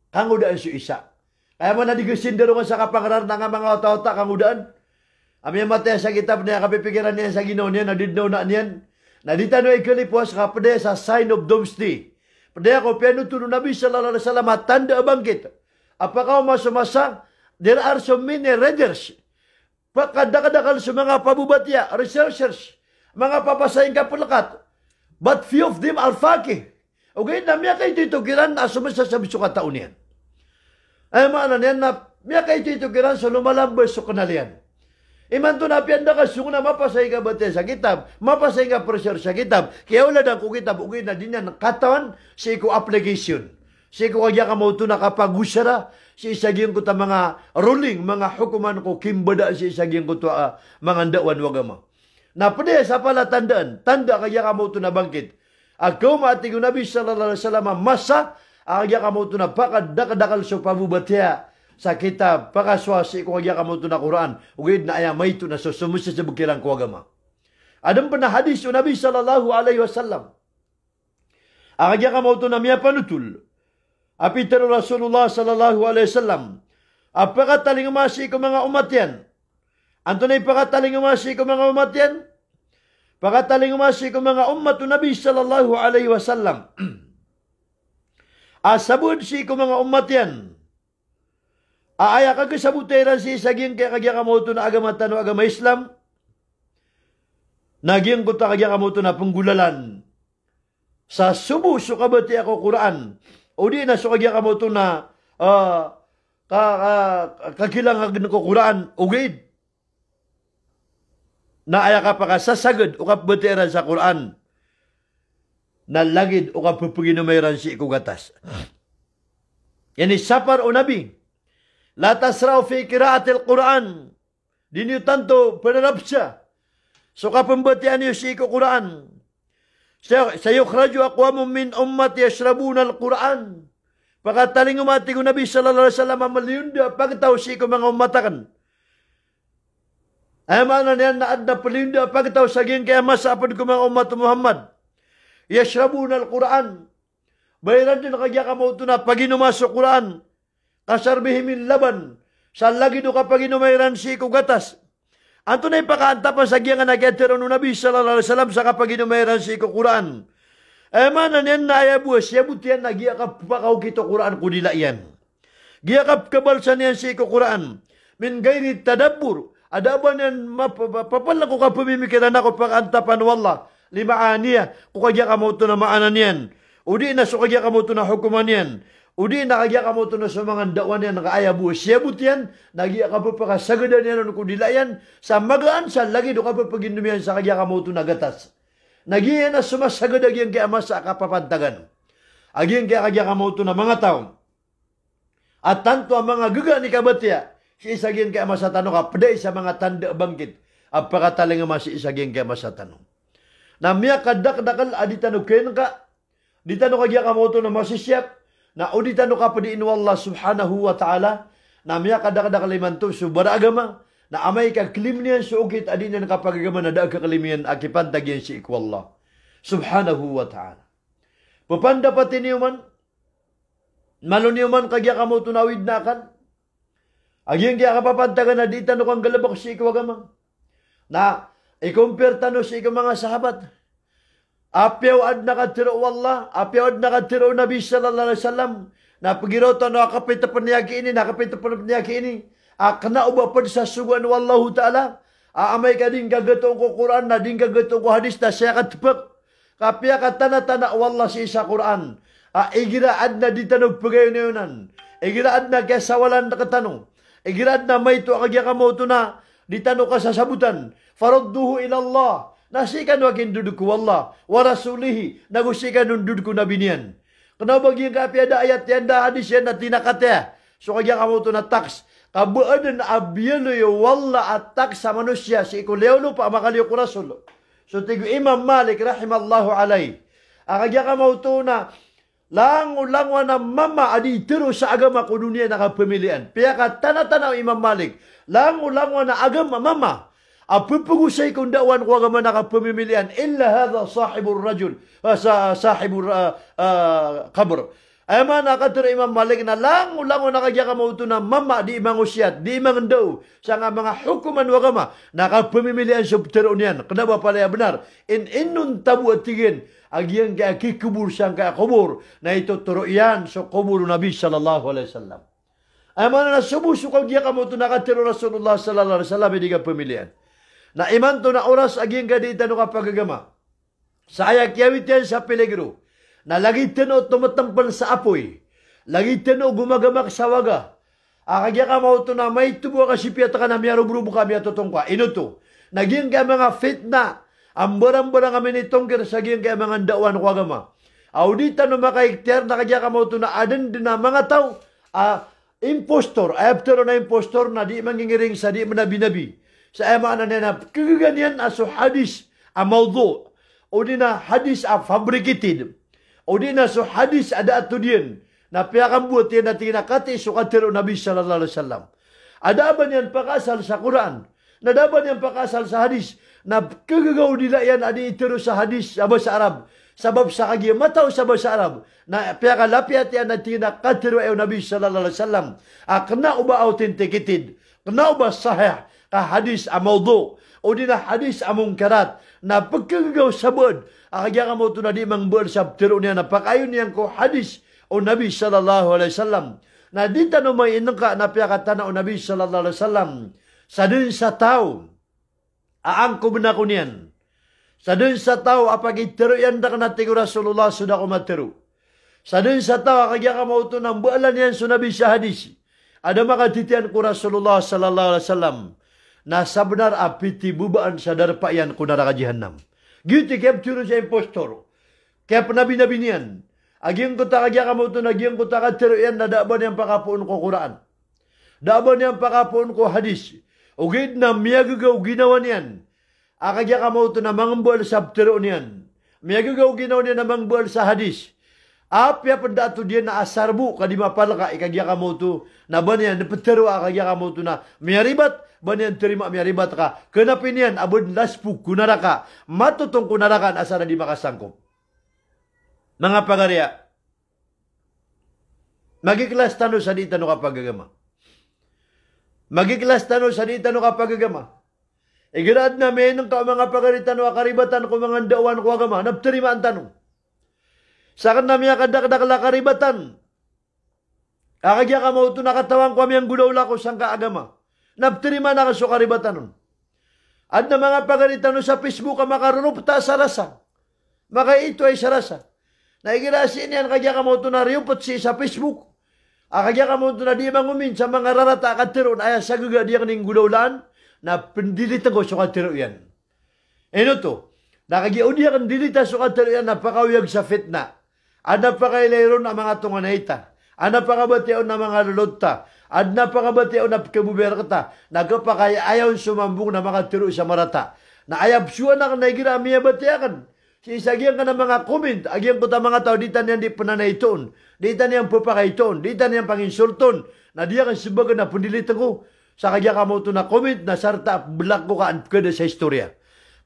Kangudaan su isa. Kaya mo na digasin daro sa kapangarar na nga mga watawata kangudaan. Amya mataya sa kitab niya, kapipikiran niya sa ginaw niya, nadidnaw na niyan. Nadita no ikalipos, kapade sa sign of doomsday. Padaya ko, piano to Nabi sallallahu alaihi wasallam, tanda bangkit. Apakaw masumasa, there are so many readers. Pakadakadakal sa mga pabubatya, researchers, mga papasayang kapulakat. But few of them are faqih. Okay, na miya kayo titukiran na sumasasabi sa kataon yan. Ay maana niyan na miya kayo titukiran sa lumalambay sa kanalian. Iman to na piyan na kasung na mapasay ka bate sa kitab, mapasay ka pressure sa kitab, kaya wala na kung kitab, okay na din yan, katawan sa iko application. Sa iko kaya ka mo ito nakapagusara, si isagyan ko ta mga ruling, mga hukuman ko, kimbada si isagyan ko to mga ndawan wagama. Na pwede sa pala tandaan, tanda kaya ka mo ito na bangkit. Ako maating yung Nabi sallallahu alaihi wasallam masa, kaya ka mo ito na pakadakadakal sa pabubatya sa kitab, pakaswasi ko kaya ka mo ito na Quran, ugid na aya may ito na susumusa sa bukirang ko agama. Adam pa na hadis yung Nabi sallallahu alaihi wasallam. Kaya ka mo ito na miya panutul. Apitero Rasulullah sallallahu alaihi wasallam. Apakataling umasi ko mga umat yan. Anto na ipakataling umasi ko mga umat yan? Pakataling umasi ko mga umat Nabi sallallahu alaihi wasallam. Asabud si ko mga umat yan. Aaya ka kasabuteran si saging kaya kagya kamoto na agama tano agama Islam. Nagyang ko ta kagya kamoto na penggulalan. Sa subu sukabati ako Quran. O di na sukagya kamoto na kakilangan ko Quran. Ugid. Na aya ka pa kasasagad o kapbateran sa Quran. Na lagid o kapupuginumayran si ikugatas. Yani sapar o nabi. La tasraw fi qiraatil Quran. Di niyo tanto panarap siya. So kapambatian niyo si Quran. Sayukhraju aqwamun min ummati yashrabuna al-Quran. Pagkataling umati ko Nabi sallallahu alaihi wasallam maliyunda pagtaw si ko mga umatakan. Ay mana niyan na adna paliyunda pagtaw saging kaya masapad ko mga umat Muhammad. Yashrabuna al-Quran. Bayaran din kagya kamo ito na paginumasok Quran. Kasarbihimin laban. Sa lagi do kapag inumayran si kugatas. Anto na ipakaantapan sa giyang nag-etero no Nabi sallallahu alaihi wasallam sa kapag inumayran si Quran. Mana niyan na ayabuas. Yabutian na giya kapakaw kito Quran kudila yan. Giya kapkabalsan yan si Quran. Min gayri tadabbur. Adaban yan papala ko kapamimikiran ako pakaantapan wallah. Limaaniya. Kukagya ka mo ito na maanan yan. Udi na sukagya ka mo ito na hukuman yan. Udi nakagya ka mo ito na sa mga dawan yan, nakaayabu. Siyabut yan, nagya ka po pakasagadan yan, ano kundila yan, sa magaan sa lagi do ka po paginumihan sa kagya ka mo ito na gatas. Nagya na sumasagadag yan kaya masa kapapantagan. Agyan kaya ka mo ito na mga tao. At tanto ang mga guga ni kabatya, si isagyan kaya masa tanong ka, paday sa mga tanda bangkit, ang pakataling nga si isagyan kaya masa tanong. Na miya kadak-dakal, aditano ken ka, ditano kagya ka mo ito na masisyap, na uditano ka pa diin Allah subhanahu wa ta'ala na miya kada kalimanto subara agama na amay ka klimnian suukit adinan kapag agama na daag kakalimian akipantagyan si ikwallah subhanahu wa ta'ala. Papanda pati niyo man malon niyo man kagya ka mo tunawid na kan agyan kaya kapapantagan na ditano kang galabak si ikwagama na ikumpertano si ikong mga sahabat. Apyaw ad nakatiro wallah, apyaw ad nakatiro Nabi sallallahu alaihi wasallam, na pagiroto na kapita paniyaki ini, nakapita paniyaki ini, akna ubapad sa sugan wallahu ta'ala, Aamay ka din kagatong ko Quran na din kagatong ko hadis na siya katpag. Kapya ka tana-tana wallah si isa Quran. Igiraad na di tanong pagayon na yunan. Igiraad na kaya sawalan na katanong. Igiraad na may ito akagya ka mo ito na di tanong ka sa sabutan. Farudduhu ilallah. Nasikan wakin duduk wallah. Wa rasulihi. Nagusikan nun duduk na binian. Kenapa bagi kapya ada ayat yan da hadis yan na tinakatya. So kagya ka mo ito na tax. Kabaadan abiyalo yo wallah atak sa manusia. Si ikulew no pa makaliw ko rasul. So tigo Imam Malik rahimallahu alay. Akagya ka mauto na lang-langwa na mama adi terus sa agama ko dunia nakapemilian. Pia ka tana-tanaw Imam Malik. Lang-langwa na agama mama. Apupugusay kung dawan ko agama nakapemilian. Illa hadha sahibur rajul. Sahibur qabr. Ay man nakatira Imam Malik na lang-langwa nakagya ka mauto na mama di imang usyat. Di imang daw. Sa nga mga hukuman wagama. Nakapemilian subtero niyan. Kenapa pala benar? Innun tabu at tigin. Agyang kaya kikubur siyang kaya kubur. Na ito turo yan sa kubur Nabi sallallahu alaihi wasallam. Ay man na subusukag diya ka mauto nakatiro Rasulullah sallallahu alaihi wasallam. Hindi ka pemilian. Na iman to na oras agyang gadi itano ka pagagama. Sa ayak yawit yan sa peligro. Na lagi tino tumatampal sa apoy. Lagi tino gumagamak sa waga. Akagya ka mo ito na may tubo ka si piyata ka na miyarubrubo ka miyatotong ka. Ino to. Naging ka mga fitna. Ang barang-barang kami nitong kirsaging ka mga dawan ko agama. Audita no makaiktiar na kagya ka mo ito na adan din na mga tao. Impostor. After na impostor na di mangingiring sa di manabi-nabi. Sa ema na nena. Kagaganyan aso hadis amawdo. O di na hadis fabricated. O di na so hadis ada atudian na piyakang buot yan na tinakati so katiro Nabi sallallahu alaihi wasallam. Ada ba niyan pakasal sa Quran? Nadaban yan pakasal sa hadis na kagagaw nila yan adi itiro sa hadis sa bahasa Arab. Sabab sa kagya mataw sa bahasa Arab na piyakalapiat yan na tinakatiro ay Nabi sallallahu alaihi wasallam. Kena uba authenticated. Kena uba sahih ka hadis amawdo. O di na hadis amungkarat na pagkagagaw sabod. Akagya ka mo ito na di mang buwan sa tiro niya na pakayon niyan ko hadis o Nabi sallallahu alaihi wasallam. Na di tanong may inang ka na piyakatana o Nabi sallallahu alaihi wasallam. Sa dun sa tao, aangko na ko niyan. Sa dun sa tao, apag itiro yan da ka na tigo Rasulullah sudah ko matiro. Sa dun sa tao, akagya ka mo ito ng buwalan yan so Nabi sa hadis. Ada makatitian ko Rasulullah sallallahu alaihi wasallam. Na sabnar apiti bubaan sa darpayan ko narakajihanam. Gitu kaya turo sa impostor. Kaya panabi-nabi niyan. Agyang ko takagya ka mo ito, agyang ko takatiro yan na daaban niyang pakapuon ko Quran. Daaban niyang pakapuon ko hadis. Ugid na miyagagaw ginawa niyan. Akagya ka mo ito na mangambual sa tiro niyan. Miyagagaw ginawa niyan na mangambual sa hadis. Apya pendato dia na asarbu kadima palaka ikagya ka mo ito. Na ba niyan, napatiro akagya ka mo ito na miyaribat. Banyan terima miyaribat ka. Kenapa niyan abon laspu kunaraka. Matutong kunarakan asa na di makasangkop. Mga pagarya. Magiklas tano sa di tano kapag agama. Magiklas tano sa di tano kapag agama. Igiraad na may nang ka mga pagaritan o karibatan ko mga dawan ko agama. Napterima ang tanong. Sa kan namiya kadak-dak la karibatan. Akagya ka mo ito nakatawang ko amiyang gulaw ko sang kaagama. Napterima na ka so karibatan nun. At na mga pagalitan nun sa Facebook ka makarunupta sa rasa. Maka ito ay sa rasa. Naigirasin yan kagya ka mo ito na riyupot si sa Facebook. Kagya ka mo ito na di mangumin sa mga rarata katiro na ay sa gaga diya kaning gulaulan na pendilitan ko so katiro yan. Eno to. Nakagya o diya kan dilita so katiro yan napakawiyag sa fitna. At napakailayron ang mga tunganayta. At napakabatiyon ng mga lulota. At napakabatiyon na kabuberkata. Nagkapakaya ayaw sumambong na mga tiro sa marata. Na ayab suwa na kanaigira miya batiyakan. Si isagyan ka ng mga comment. Agyan ko ta mga tao. Dita niyan di pananayton. Dita niyan papakayton. Dita niyan panginsulton. Na diya kan subaga na pundilitan ko. Sa kanya ka mo ito na comment. Na sarta belak ko kaan kada sa istorya.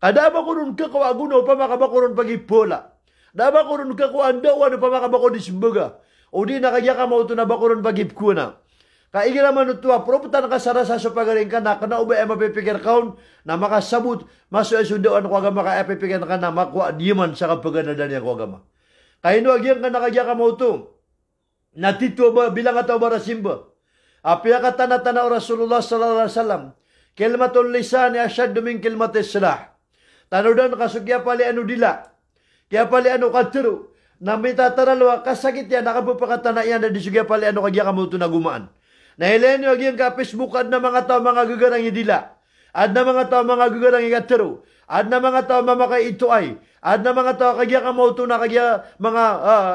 Kadaba ko nun kakawaguno. Pamakaba ko nun pagipola. Daba ko nun kakuandawan. Pamakaba ko di subaga. O di na kanya ka mo ito na ba ko nun pagipkuna. Kaya naman ito, proputan ka sarasa sa pagaling ka na kana ubay ay mapipikir kaon na makasabot, maso ay sundaan ko agama kaya pipikir ka na makuha diman sa kapaganadan niya ko agama. Kaya no agyan ka nakagya ka mo ito, natito ba bilang ataw ba rasimba? Apya ka tanatana o Rasulullah sallallahu alaihi wasallam, Kilmatul lisan asyaddu min kilmatis silah. Tanudan kasugya pali anu dila. Kaya pali anu katero. Namita taralwa kasakit yan nakapapakata na yan na disugya pali anu kagya kamu ito nagumaan. Nahilayan nyo agyan ka Facebook at na mga tao mga gagarang idila. At na mga tao mga gagarang ikatero. At na mga tao mamakay ito ay. At na mga tao kagya kamu ito na kagya mga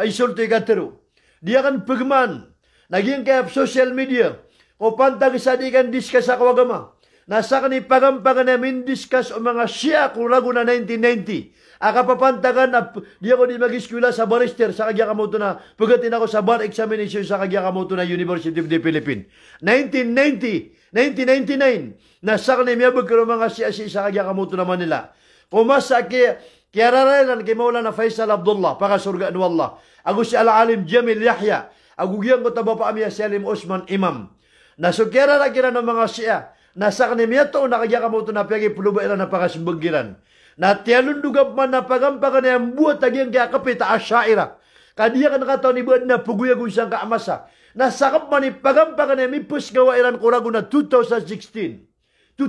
isulto ikatero. Dia kan pagman. Naging kaya social media. O pantag sa di kan diskas sa kawagama. Nasa kani pagampagan namin discuss o mga siya kung lago na 1990. Akapapantagan na di ako di mag-eskwela sa barister sa kagya kamoto na pagatin ako sa bar examination sa kagya kamoto na University of the Philippines. 1999, nasa kani miyabag karo mga siya sa kagya kamoto na Manila. Kumasa kaya raralan kay Maulana Faisal Abdullah, pakasurga nu Allah. Ako si Al-Alim Jamil Yahya. Agugyan ko taba pa amiya si Alim Osman Imam. Nasukera na kira ng mga siya. Nasa kanimiya to, nakagya ka mo ito na piyagi puluba ila na pakasumbagiran. Na tiyalundugap man na pagampakan na yung buhat agyan kaya kapita asyaira. Kadiya ka nakataw ni buhat na puguyag siyang kaamasa. Nasakap man ni pagampakan na yung mipus gawa ilan kurago na 2016.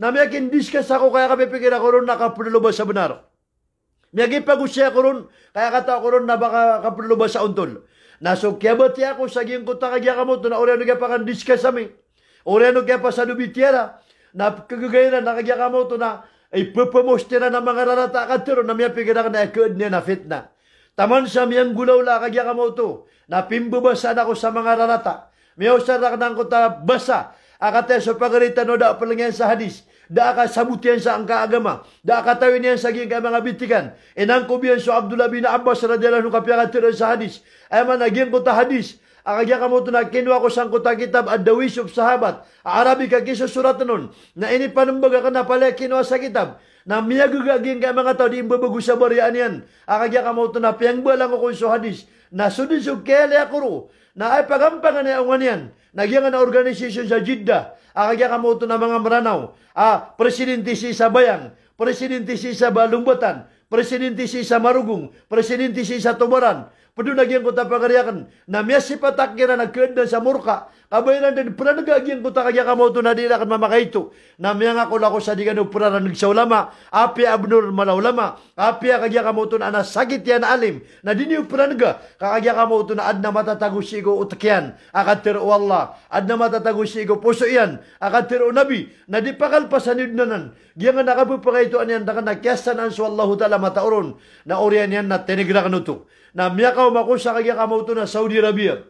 Na miyakin diskas ako kaya kapipikir ako ron nakapuluba sa benar. Miyagi pag-usya ko ron, kaya kata ko ron na baka kapuluba sa untol. Nasukyabati ako sa giyang kuta kagya ka mo ito na oryan nga pakan diskas sa mi. Oreno kaya pa sa dubitiera, na kagagayan na kagya ka mo ito na ipapamostera ng mga rarata katero na miya pigiran na ikod niya na fit na. Taman sa miyang gulaw la kagya ka mo ito, na pimbabasa na ko sa mga rarata. Miyaw sa raknang ko ta basa, akate sa pagarita no da palangyan sa hadis, da ka sabutian sa angka agama, da ka tawin yan sa giyang mga bitikan. Inang kubiyan sa Abdullah bin Abbas radhiyallahu anhu kapiyakatero sa hadis, ay man nagyang ko ta hadis, akagya ka mo ito na kinuha ko sang kuta kitab at the wish of sahabat. Arabi ka kiso surat nun. Na ini panumbaga ka na pala kinuha sa kitab. Na miyagugagin ka mga tao di imbabago sa bariyaan yan. Akagya ka mo ito na piyang balang ko sa hadis. Na sudisog kele akuro. Na ay pagampangan na yung yan. Nagyang na organisasyon sa Jeddah. Akagya ka mo ito na mga maranaw. Presidente si sa Bayang. Presidente si sa Balumbatan. Presidente si sa Marugong. Presidente si sa Tubaran. Padu nagyang ko tapagariakan na miya si patakira nagkenda sa murka. Kabayaran din pura nagagyan ko takagya ka mo ito na di na kan mamakaito. Na miya nga ko lako sa di ka no pura na nagsaulama. Api abnur malaulama. Api kagya ka mo ito na nasakit yan alim. Na di niyo pura naga. Kakagya ka mo ito na ad na matatagusigo utakyan. Akatiro Allah. Ad na matatagusigo puso yan. Akatiro nabi. Na di pakalpasan yun nanan. Giyan nga nakapupakaito yan. Na nakyasan ang suwallahu ta'ala matauron. Na oriyan yan na tinigra ka nuto. Na miya ka umakusa kagya ka mo ito na Saudi Arabia.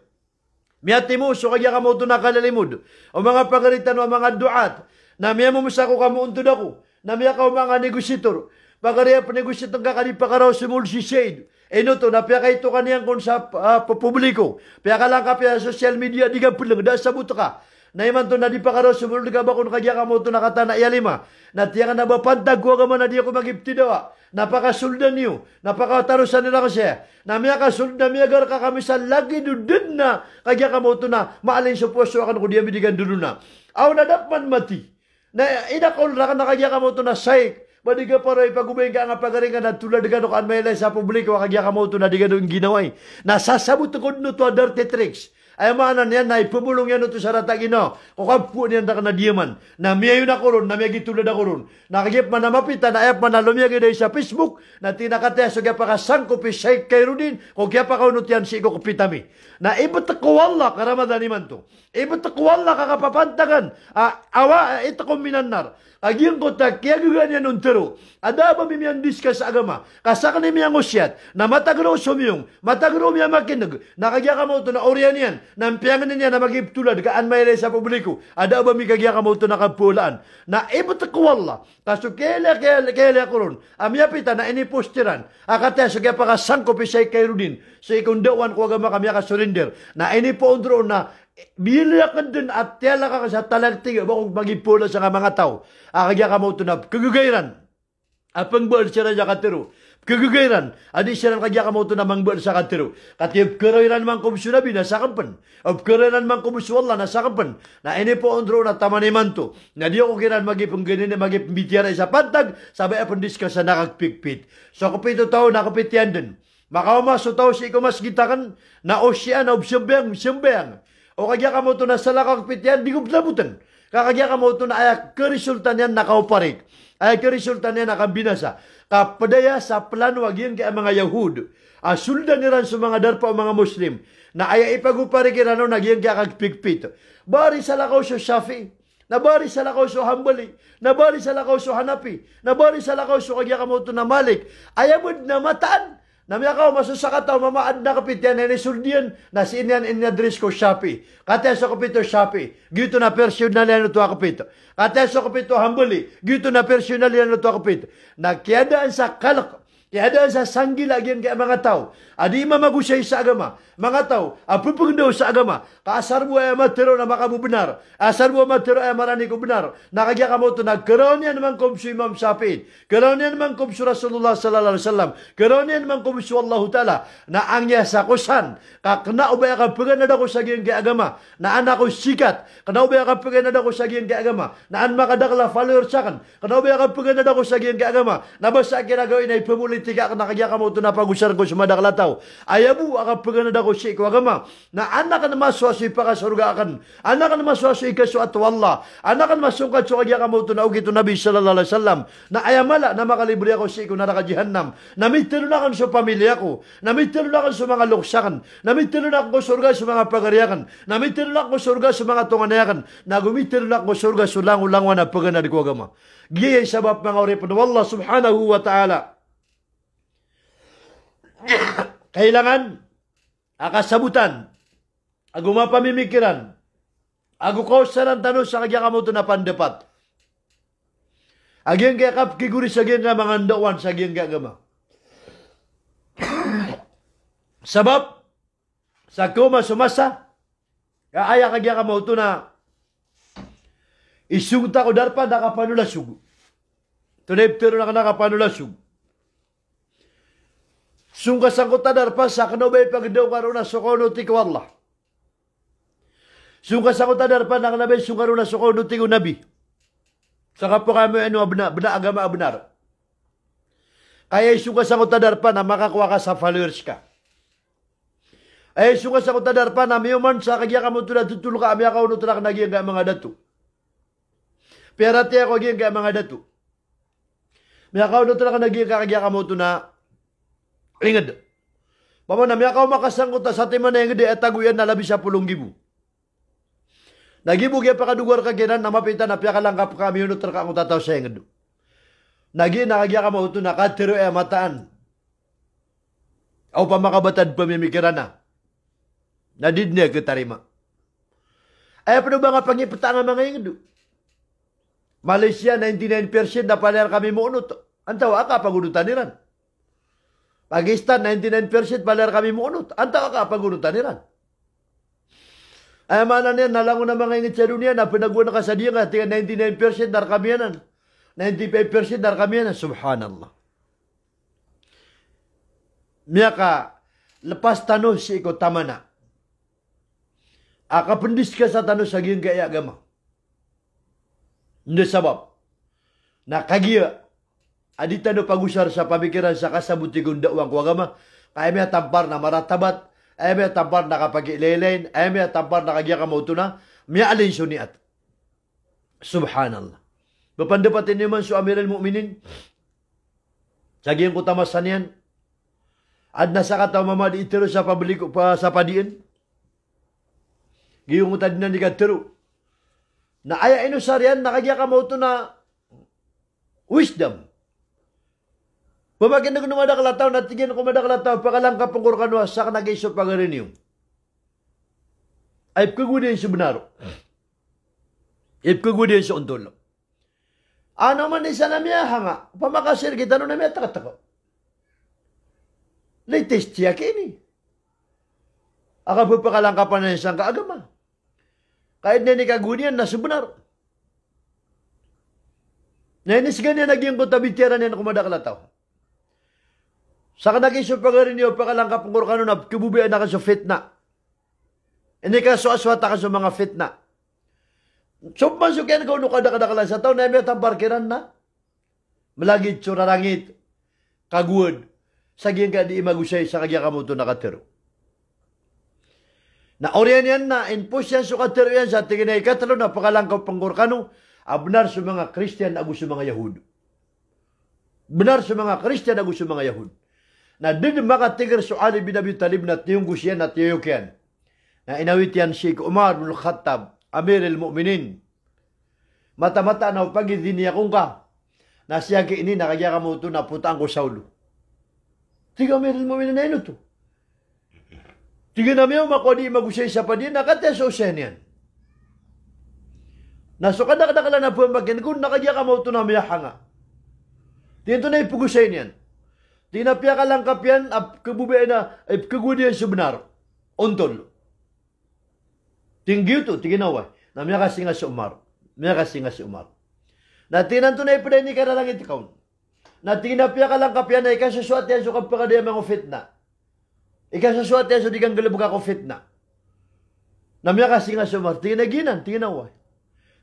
Miya timuso kagya ka mo ito na kalalimod. O mga pagaritan o mga duat. Na miya mamusako ka mo untod ako. Na miya ka mga negosyator. Pagariya pa negosyator ka kanipakaraw simul si Shade. Ino to, na piya ka ito kaniyang kung sa publiko. Piya ka lang ka piya social media, di ka pulang, da sa buto ka. Na iman to na di pa karo sumulod ka ba kung kagya ka mo ito nakata na iyalima. Na tiya ka na ba pantag ko ka man na di ako magipti dawa. Napakasuldan niyo. Napakatarusan nila kasi. Na miya ka suldan miya ka kami sa lagi dudin na kagya ka mo ito na maalin sa puso akan ko diya bidigan dulu na. Aw na dapat mati. Na inakol na ka na kagya ka mo ito na saik. Madiga para ipagubay ka nga pagaringan na tulad ka no kan may sa publiko kagya ka mo ito na di ka doon ginaway. Nasasabot ko no to dirty tricks. Ay maanan yan na ipumulong yan ito sa ratagino. Kukapu niyan na diaman. Na miya yun ako ron, na miya gitulad ako ron. Nakagip man na mapita, na ayap man na lumiyagi sa Facebook, na tinakataya so kaya pa kasangko pi Sheikh Khairuddin, kung kaya pa kaunot yan si Iko Kupitami. Na ibot kuwala, karamadan iman to. Ibot kuwala kakapapantagan. Awa, ito kong minanar. Agyang ko ta, kaya guganyan nun tero. Ada ba mimiyang diskas sa agama? Kasakan ni miyang usyat, na matagro sumiyong, matagro miyang makinag, nakagya ka mo ito na oryan yan, nampiyangan niya na magiptulad, kaan may sa publiko. Ada ba migagya ka mo ito na kapulaan? Na ibot kuwala, kaso kaya ko ron, amyapita na inipostiran, akataya so kaya pa kasangko pi Sheikh Khairuddin, so ikundawan ko agama kami surrender, na inipoondro na bila ka dun at tiyala ka sa talagtiga bakong magipula sa mga tao. Akagya ka mo ito na kagugayran. Apang buwan siya na katero. Kagugayran. Adi siya na kagya ka mo ito na mangbuwan sa katero. Katiyap karayran man kumsunabi na sakampan. Of karayran man kumsuwala na sakampan. Na ini po ondro na tamaniman to. Na di ako kiran magipang ganyan na magipambitiyara sa pantag. Sabay apang diskas sa nakagpikpit. So kapito tao nakapit yan din. Makaumas so tao si ikumas gitakan na o siya na obsyambang. O kagya ka mo ito na salakak pityan, di gublabutan. Kakagya ka mo ito na ay keresultan yan nakauparik. Ay keresultan yan nakabinasa. Kapadaya sa plano agyan kaya mga Yahud. Asuldan niran sa mga darpa o mga Muslim. Na ay ipaguparik yan nagyan kaya kagpigpit. Bari sa lakaw sa Shafi. Nabari sa lakaw sa Hambali. Nabari sa lakaw sa Hanapi. Nabari sa lakaw sa kagya ka mo ito na Malik. Ayamod na mataan. Namiyakaw, masusakataw, mamaad na kapit yan, nisuldiyan, na sinyan inadres ko Shopee. Kate sa kapito Shopee, gito na persyon na liyan ito kapito. Kate sa kapito Hambali, gito na persyon na liyan ito kapito. Nakiadaan sa kalak, kiadaan sa sanggil agyan kaya mga tao. Adi mamagusay sa agama. Mga tao, apupugdaw sa agama. Kaasar mo ay matero na makabubenar. Asar mo matero ay marani ko benar. Nakagya ka mo ito, nagkaroon yan naman kumsu Imam Shafi'in. Karoon yan naman kumsu Rasulullah sallallahu alaihi wasallam. Karoon yan naman kumsu Allah ta'ala. Na ang niya sa kusan. Kakna ubay ka pagana ko sa giyang kaya agama. Na anak ko sikat. Kana ubay ka pagana ko sa giyang kaya agama. Na an makadakla follower sa kan. Kana ubay ka pagana ko sa giyang kaya agama. Na basta kinagawin ay pumulitika. Nakagya ka mo ito na pag-usar ko sa madakla tao. Ayabu aka pagana ko si ko agama na anak ka na maswasi pa ka surga akan anak ka na maswasi ka so ato Allah anak ka na masungkat so kagya ka mo ito na ugito Nabi sallallahu alaihi wasallam na ayamala na makalibre ako si ko na nakajihannam namitilo na kan sa pamilya ko namitilo na kan sa mga luksakan namitilo na ko surga sa mga pagariakan namitilo na ko surga sa mga tunganayakan nagumitilo na ko surga sa langulang na pagana ko agama giyay sabab mga oripon Allah subhanahu wa ta'ala kailangan akasabutan ago mapamimikiran ago kausaran tanong sa kagya kamo ito na pandapat agyan kaya kapkiguri sa agyan nga mga ndawan sa agyan kaya gama sabab sa kuma sumasa kaaya kagya kamo ito na isungta ko darpa nakapanulasug tunay-pero na nakapanulasug sungkasan ko tadar pa sa kanobay pagdaw karon na sukono ti Allah. Sungkasan ko tadar pa na kanabay sungkaron na sukono ti Nabi. Saka po kami ano bena agama benar. Kaya sungkasan ko tadar pa na makakuha ka sa followers ka. Ay sungkasan ko tadar pa na mayuman sa kagya ka mo ito na tutulong ka amya ka uno tulak na giyang mga datu. Pero tiya ko giyang mga datu. Maya ka uno tulak na giyang kagya ka mo ito na ingad. Pamanam yakaw makasangkot sa timan na ingad at taguyan na labi sa 10,000. Nagibu kaya pakadugar ka ginan na mapita na piya ka lang kami yun ka ang tataw sa ingad. Nagi nakagya ka mauto na katiro mataan. Aw pa makabatad pamimikiran na. Nadid niya kitarima. Ay pa ba nga pangipata nga mga ingad? Malaysia 99% na paler kami mo unot. Antawa ka pagunutan niran. Pakistan, 99% balar kami munot. Anta ka pagunutan niran. Ay mana niyan, nalango na mga ingit sa dunia na pinaguna ka sa diya nga, 99% dar kami yanan. 95% dar kami yanan. Subhanallah. Miya ka, lepas tanong si iko tama na. Akapundis ka sa tanong sa giyang kaya agama. Hindi sabab. Nakagiya. Adita no pagusar sa pamikiran sa kasabuti kong dakwang ko agama. Kaya may tampar na maratabat. Ay may tampar na kapag-ilelain. Ay may tampar na kagya kamauto na. May alin suniat. Subhanallah. Bapandapatin niyo man so amiral mu'minin. Sagiyang ko tamasan yan. Ad nasa kataw mamadi itiro sa pabalik pa sa padiin. Giyong utad na ni katiro. Na aya inusar yan. Nakagya kamauto na wisdom. Pamagin na kung madakilataw, natigyan ko madakilataw, pakalang kapangkur kanwa, sa nag-isot pagarin yung. Ay pagkagudin sa benaro. Ay pagkagudin sa untolo. Ano man isa na miya hanga, pamakasir kita no na miya takatako. Latest siya kini. Aka po pakalang kapan na isang kaagama. Kahit na ni kagudin na sa benaro. Nainis ganyan naging kutabitiran yan kung madakilataw. Sa kanag-isip pagarin niyo, pakalangkap ng kurkano na kibubian na ka sa fitna. Hindi ka so aswata ka sa mga fitna. So, masukin ka uno kadakadakalan sa taon na may tamparkiran na. Malagit, surarangit, kaguod, sa giyang ka di imagusay sa kagya kamuto nakatero. Na orian yan na inpus yan sukatero yan sa tingin na ikatalo na pakalangkaw panggurkano, benar sa mga Kristiyan ago sa mga Yahud. Benar sa mga Kristiyan ago sa mga Yahud. Na din makatigar sa Ali bin Abi Talib na tiyunggus yan at tiyuk yan. Na inawit yan si Umar bin Khattab, Amir al-Mu'minin. Mata-mata na pagidin niya kung ka. Na siya ini nakagya ka mo ito na putang ko Saulo. Tiga Amir al-Mu'minin na ino to. Tiga na miyo makodi magusay sa padin, nakateso siya niyan. Nasukada-kadakala na po magkin, kung nakagya ka mo ito na miyahanga. Dito na ipugusay niyan. Tinapya ka lang kapyan, ap kabubay na, ap kagudi sebenar. Ontol. Tinggiw to, tiginawa. Na miya kasi nga si Umar. Miya kasi nga si Umar. Na tinan to na ipaday ni ka na lang itikaw. Na tinapya ka lang kapyan, na ikasusuat yan, so kapakadaya mga fitna. Ikasusuat yan, so di kang galabog ako fitna. Na miya kasi nga si Umar. Tinaginan, tiginawa.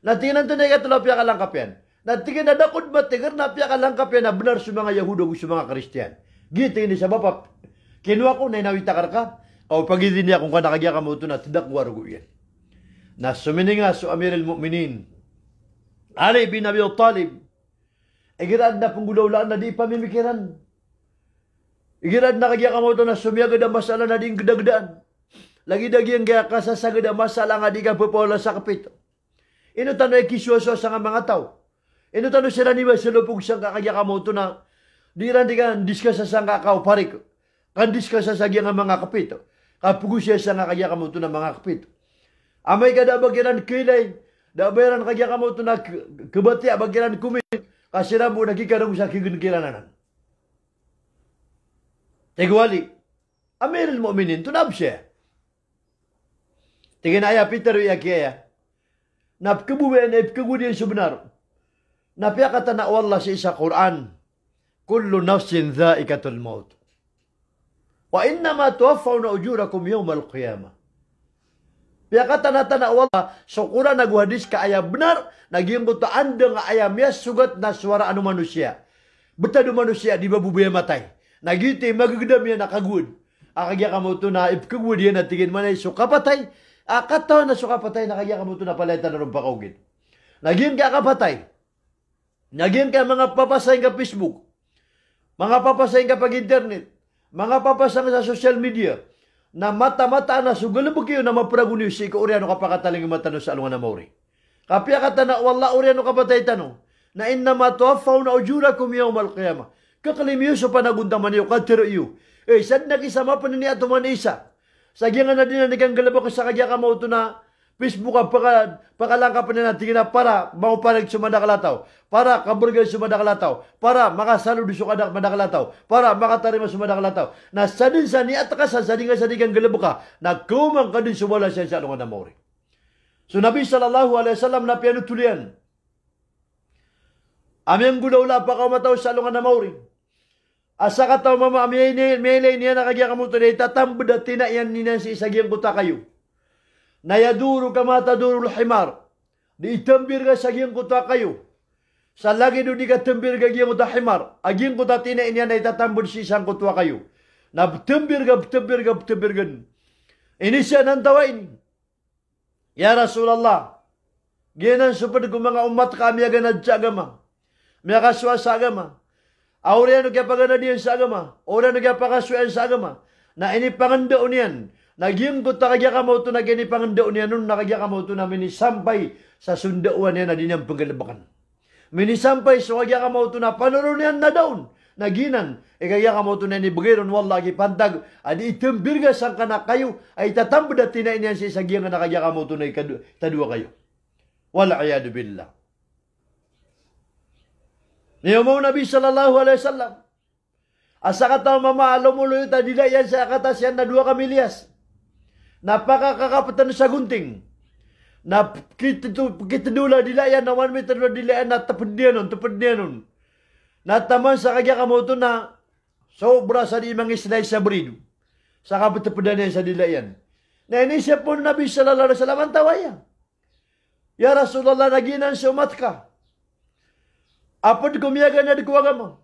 Na tinan to na ikatulapya ka lang kapyan. Na tingin na dakod matigar na piya ka lang kapya na benar sa mga Yahudo o sa mga Kristiyan. Gito ini sa bapa. Kinuha ko na inawitakar ka. O pagidin niya kung kanakagya ka mo ito na tidak warugo yan. Na sumininga sa Amir al-Mu'minin. Ali bin Abi Talib. Igirad na punggulaulaan na di pamimikiran. Igirad na kagya ka mo ito na sumiyagad ang masala na di gedagdaan. Lagi-dagi ang kaya kasasagad ang masala nga di ka pupola sa kapito. Ino tanong kisyoso sa mga tao. Ino tanong sila ni ba sa lupog siyang kakagya ka mo ito na di rin di ka diskas sa kakaw parik. Kan diskas sa nga mga kapito. Kapugo siya sa kakagya ka mo ito na mga kapito. Amay ka da bagyanan kilay. Da bayaran kagya ka mo ito na kabati bagyanan kumit. Kasi na mo nakikarong sa kigunkilanan. Tegwali. Amir al-Mu'minin tunab siya. Tingin aya Peter iya kaya. Napkabuwe na ipkagudi sebenar. Napiyakata na Allah sa isa Quran. Kullu nafsin dhaikatul maut. Wa innama tuwaffawna ujurakum yawmal qiyamah. Piyakata na Allah sa Quran nagwadis ka aya benar. Naging buta anda nga aya miya sugat na suara anu manusia. Betado manusia di babubuya matay. Nagiti magagdam yan nakagud. Akagya ka mo ito na ipkagud yan na tingin man ay sukapatay. Akataw na sukapatay nakagya ka mo ito na palitan na rin pakawgin. Naging ka kapatay. Naging ka mga papasay ka Facebook, mga papasay ka pag-internet, mga papasay sa social media, na mata-mata na sugalabog kayo na mapraguniw si ikaw uriano kapakataling matano sa alungan na mauri. Kapya ka na wala uriano kapatay tanong, na inna matuafaw na ujurakum yawmal qiyamah. Kakalimiyo sa panagundang maniyo, katiro iyo. Sad nakisama pa ni ato man isa. Sagya nga na din na naganggalabog sa kagya ka mo ito na Facebook ang pakalangka pa na natin na para maupalag sumadakalatao, para kaburgay sumadakalatao, para makasalo di sumadakalatao, para makatarima sumadakalatao. Na sa din sa ni at ka sa din nga sa di kang galabo ka, nagkumang ka din sumala siya sa alungan na mauri. So Nabi sallallahu alaihi wasallam na pianutulian. Aming gulawla pa kamataw sa alungan na mauri. Asa kataw mama amiyay niya nakagya kamuto na itatambad at tinayan niya si isagyang kuta kayo. Nayaduro ka mataduro himar. Di itambir ka sa giyang kuta kayo. Sa lagi doon di ka tambir ka giyang kuta himar. Aging kuta tinain niya na itatambod si isang kuta kayo. Na betambir ka. Ini siya nang tawain. Ya Rasulullah. Ginan supad ko mga umat kami aganad sa agama. May kaswa sa agama. Auriano kaya pagana diyan sa agama. Auriano kaya pakaswaan sa agama. Na ini pangandaon yan. Nagyang ko takagya ka mo ito na gini pangandaon niya nun nakagya ka mo ito na minisampay sa sundauan niya na din yung paggalabakan. Minisampay so kagya ka mo ito na panuron niyan na daon. Naginan, kagya ka mo ito na nibagay ron wala pantag. Adi itambir ka sang kanak kayo ay tatambad at tinain niyan si isagyan nga nakagya ka mo ito na itadua kayo. Wala ayadu billah. Niyo mo Nabi sallallahu alaihi wasallam. Asa kataw mamaalo mo lo ita dila yan sa katas yan na 2 kamilyas. Napakakakapatan sa gunting. Na kita dula dila yan na 1 meter na dila yan na tapad niya nun. Nataman sa kagya kamoto na sobra sa di mga slice sa brido. Sa kapatapadan niya sa dila yan. Na inisip po Nabi sallallahu alaihi wasallam ang tawaya. Ya Rasulullah naginan sa umat ka. Apod kumiyaga na di ko agama.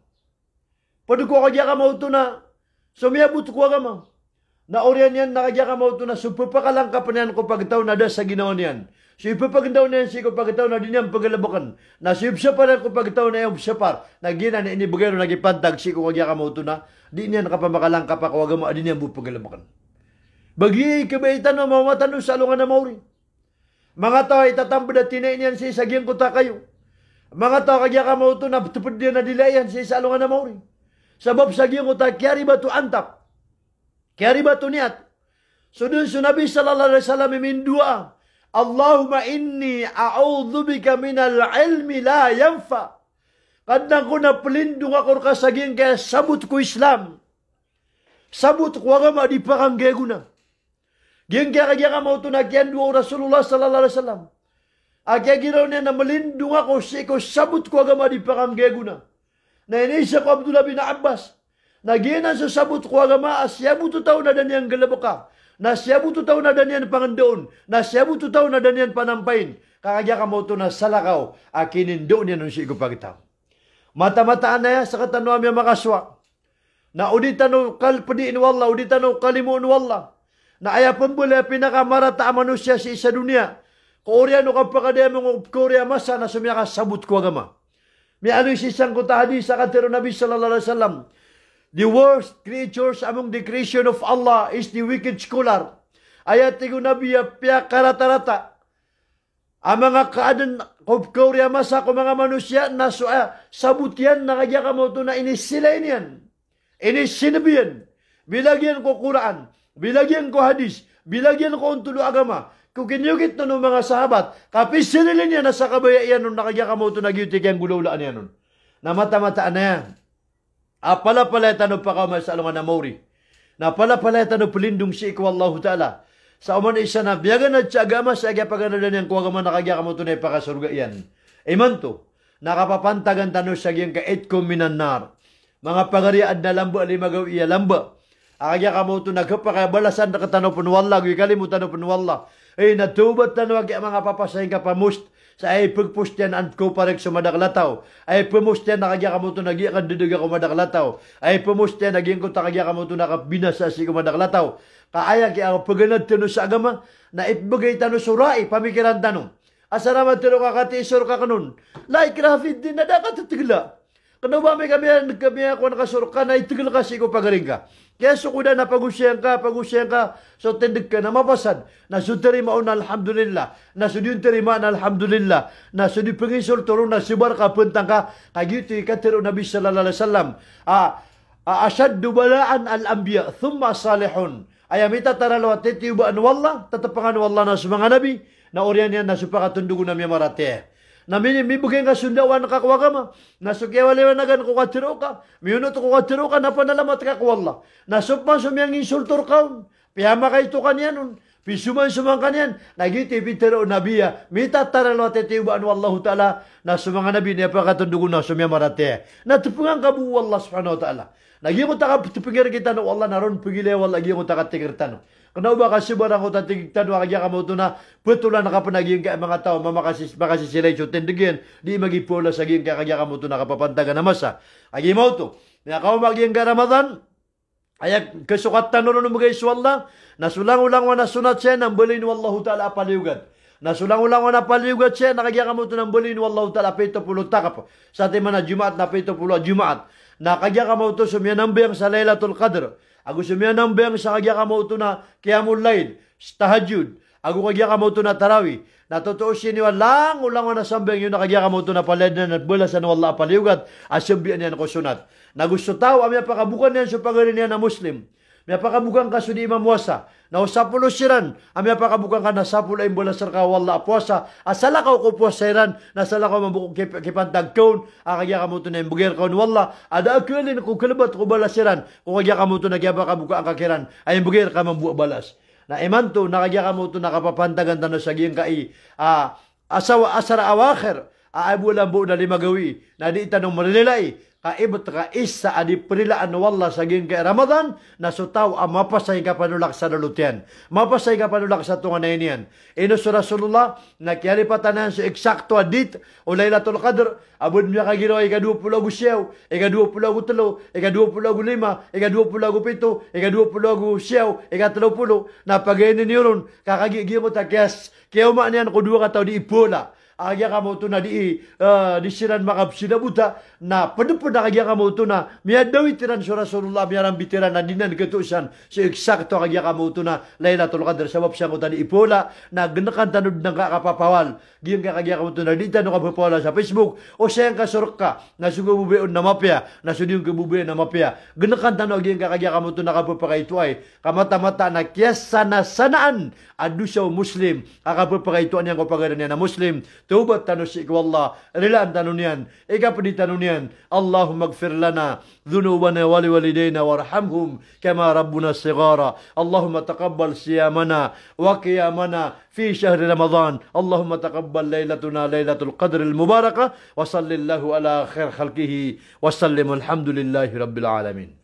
Pwede ko kagya ka mo ito na sumiyabot ko agama. Na orian yan, nakagya ka mo ito na supapakalang kapanian ko pagtaw na da sa ginawa niyan. So ipapagdaw na yan si ko pagtaw na din yan pagalabakan. Na si upsapar ko pagtaw na yung upsapar. Na gina na inibagay na nagipantag si ko kagya ka mo ito na. Di niyan kapamakalang kapakawaga mo adin yan bupagalabakan. Bagi kabaitan no mamatan no sa alungan na mauri. Mga tao itatambad at tinayin yan si sagyang kuta kayo. Mga tao kagya ka mo ito na tupad din na dilayan si sa alungan na mauri. Sabab sagyang kuta kiyari ba ito antap. Kiyari ba ito niyat? So dun sa Nabi sallallahu alaihi wasallam imindua. Allahumma inni a'udhu bika minal ilmi la yanfa. Kadang ko na pelindung ako kasaging kaya sabut ko Islam. Sabut ko agama di pakanggay guna. Giyang kaya ka mauto na kiyan duwa Rasulullah sallallahu alaihi wasallam. Kaya ginaw niya na melindung ako ko sabut ko agama di pakanggay guna. Na inisa ko Abdullah bin Abbas. Naginan sa sabut ko agama asyabu tutaw na daniyang galabaka. Na siya buto taw na danyan pangandoon. Na siya buto taw na danyan panampain. Kakagya ka mo ito na salakaw. Akinin doon yan nung siya pagitaw. Mata-mataan na yan sa katanong niya makaswa. Na uditan o kalpadiin wala. Uditan o kalimuun wala. Na ayapan bula pinakamarata manusia sa isa dunia. Korea no kapakadaya mong Korea masa na sumya ka sabut ko agama. May ano yung sisang kutahadi sa katero Nabi sallallahu alaihi wasallam. The worst creatures among the creation of Allah is the wicked scholar. Ayat tigo Nabi pia karata-rata. Ang mga kaadan of Korea masa ko mga manusia na sabutian na kaya ka mo ito na inisilain yan. Inisinabihan. Bilagyan ko Quran. Bilagyan ko hadis. Bilagyan ko untulo agama. Kung kinyugit na ng mga sahabat, kapisilin niya na sa kabayaan nun nakagya ka mo ito nagyutik yung gulaulaan niya nun. Na mata-mataan na yan. Apala-paleta no pakamas sa alungan na mauri. Na pala-paleta no pelindung si ikaw Allah Ta'ala. Sa uman isa na biyagan at sa agama sa agya paganalan yan kung agama nakagya ka mo ito na ipakasurga yan. Iman to, nakapapantagan tano sa agyan ka itko minanar. Mga pagariad na lamba alimagaw iya lamba. Akagya ka mo ito nagkapakabalasan na katano punwala. Kalimutan no punwala. Natubat na no agya mga papasahin ka pamust. Sa ay pagpustyan ang ko parek sa madaklataw. Ay pumustyan nakagya ka mo ito nagya kan duduga ko madaklataw. Ay pumustyan nagyang ko takagya ka mo ito nakabinasa si ko madaklataw. Kaaya kaya ako paganad tano sa agama na ipagay tano surai pamikiran tano. Asaraman tano kakatiisor ka kanun. Like rafid din na dapat titigla. Kano ba may kami ako nakasurka na itigla ka si ko pagaling ka. Kaya sukuda na pagusyan ka, so tindig ka na mapasad. Na sudari mauna, alhamdulillah. Na sudyung terima na alhamdulillah. Na sudyung pangisol turun na sibar ka, puntang ka. Kagito ikatiro Nabi sallallahu alaihi wasallam. Asyaddu balaan al-anbiya, thumma salihun. Ayamita taralawa, titibaan wallah, tatapangan wallah na sa mga nabi. Na oriyan yan na supakatundugo na miya marate. Na mibugay nga sundawan kakawagama. Na sukyawaliwanagan ko katiro ka. Miyunot ko katiro ka na panalamat kakwalla. Na supman sumiyang insultor kaun. Piyama ka ito kanyan. Pisuman sumang kanyan. Nagiti pitero nabiya. Mita taralo at itibaan wallahu ta'ala. Na sumanga nabi niya pakatundugo na sumiyang marate. Na tupungan kabu wallah subhanahu wa ta'ala. Nagimot ka tupingir kita no wallah naron pagile wallah gimot ka tigirtan. Kano ba kasi ba ako tatigtan wakagya ka mo ito na putulan nakapanaging ka mga tao makasisilay so tindigyan di magipula sa giyang kakagya ka mo ito nakapapantaga na masa. Agi mo ito. Nakaw magiyang ka Ramadan. Ay kasukatan no mga iswalla. Nasulang-ulang wa nasunat siya ng balin wallahu ta'ala apaliugan. Nasulang-ulang wa napaliugan siya nakagya ka mo ito ng balin wallahu ta'ala pito pulo takap. Sa ating mga Jumaat na pito pulo Jumaat. Nakagya ka mo ito sumyanambiyang sa Laylatul Qadr. Ako sumyanambiyang sa kagya ka mo ito na Qiyamul Layl, tahajjud. Ako kagya ka mo ito na Tarawih. Natotoo siniwa lang ulang na sambiyang yun na kagya ka mo ito na paladan at bulasan wala paliugat. Asambian yan ko sunat. Nagusto tao, amya pakabukan yan sa pagarin yan na Muslim. May pakabukan ka sa di mamuasa. Na usapulo siran. Amya pakabukan ka na sapulo yung bulasar ka wala puasa. Asala ka ko puasairan. Nasala ka mabukong kipantag kaun. Akagya ka mo ito na yung bugir kaun wala. Ada akwilin kung kalabat ko balasiran. Kung kagya ka mo ito nagyaba ka buka ang kakiran. Ay yung bugir ka mabuha balas. Na iman to, nakagya ka mo ito nakapapantagan na sa giyang kai. Asara awakir. Ay bulang buo na limagawi. Na di itanong marililay. kaibot ka isa adi prilaan wala sa ging kay Ramadan nasutaw ang mapasay ka panulak sa dalutian. Mapasay ka panulak sa tunga na iniyan. Ino sa Rasulullah na kialipatanan sa eksakto adit o Laylatul Qadr abod niya kaginawa ika-20 ika-23, ika-25, ika-27, ika-27, ika-30 na pagainin niyon kakagigimo takyas kaya umanian ko 2 ka tao di ipola. Agya ka mo ito na di siran makapsida buta na pada kagya ka mo ito na miyadawi tiran sa Rasulullah miyarang bitiran na dinan ketusan sa eksakto kagya ka mo ito na Laylatul Qadr sabab siya ko tadi ipola na ganakan tanod ng kakapapawal giyang kagya ka mo ito na di tanong kapapawala sa Facebook o siyang kasurok ka na sugububeon na mapya na sudiyong kabubeon na mapya ganakan tanong giyang kagya ka mo ito na kapapakaituay kamata-mata na kiyasa na sanaan adu siya Muslim kakapapakaituan niyang kapagaran niya na Muslim Tubat tanusik wallah. Rilaan tanunian. Ika pedi tanunian. Allahumma gfir lana dhunubana wali walidayna warhamhum kama rabbuna sigara. Allahumma taqabbal siyamana wa qiyamana fi syahri Ramadan. Allahumma taqabbal laylatuna laylatul qadr al-mubarakah wa sallallahu ala khair khalqihi wa sallim alhamdulillahi rabbil alamin.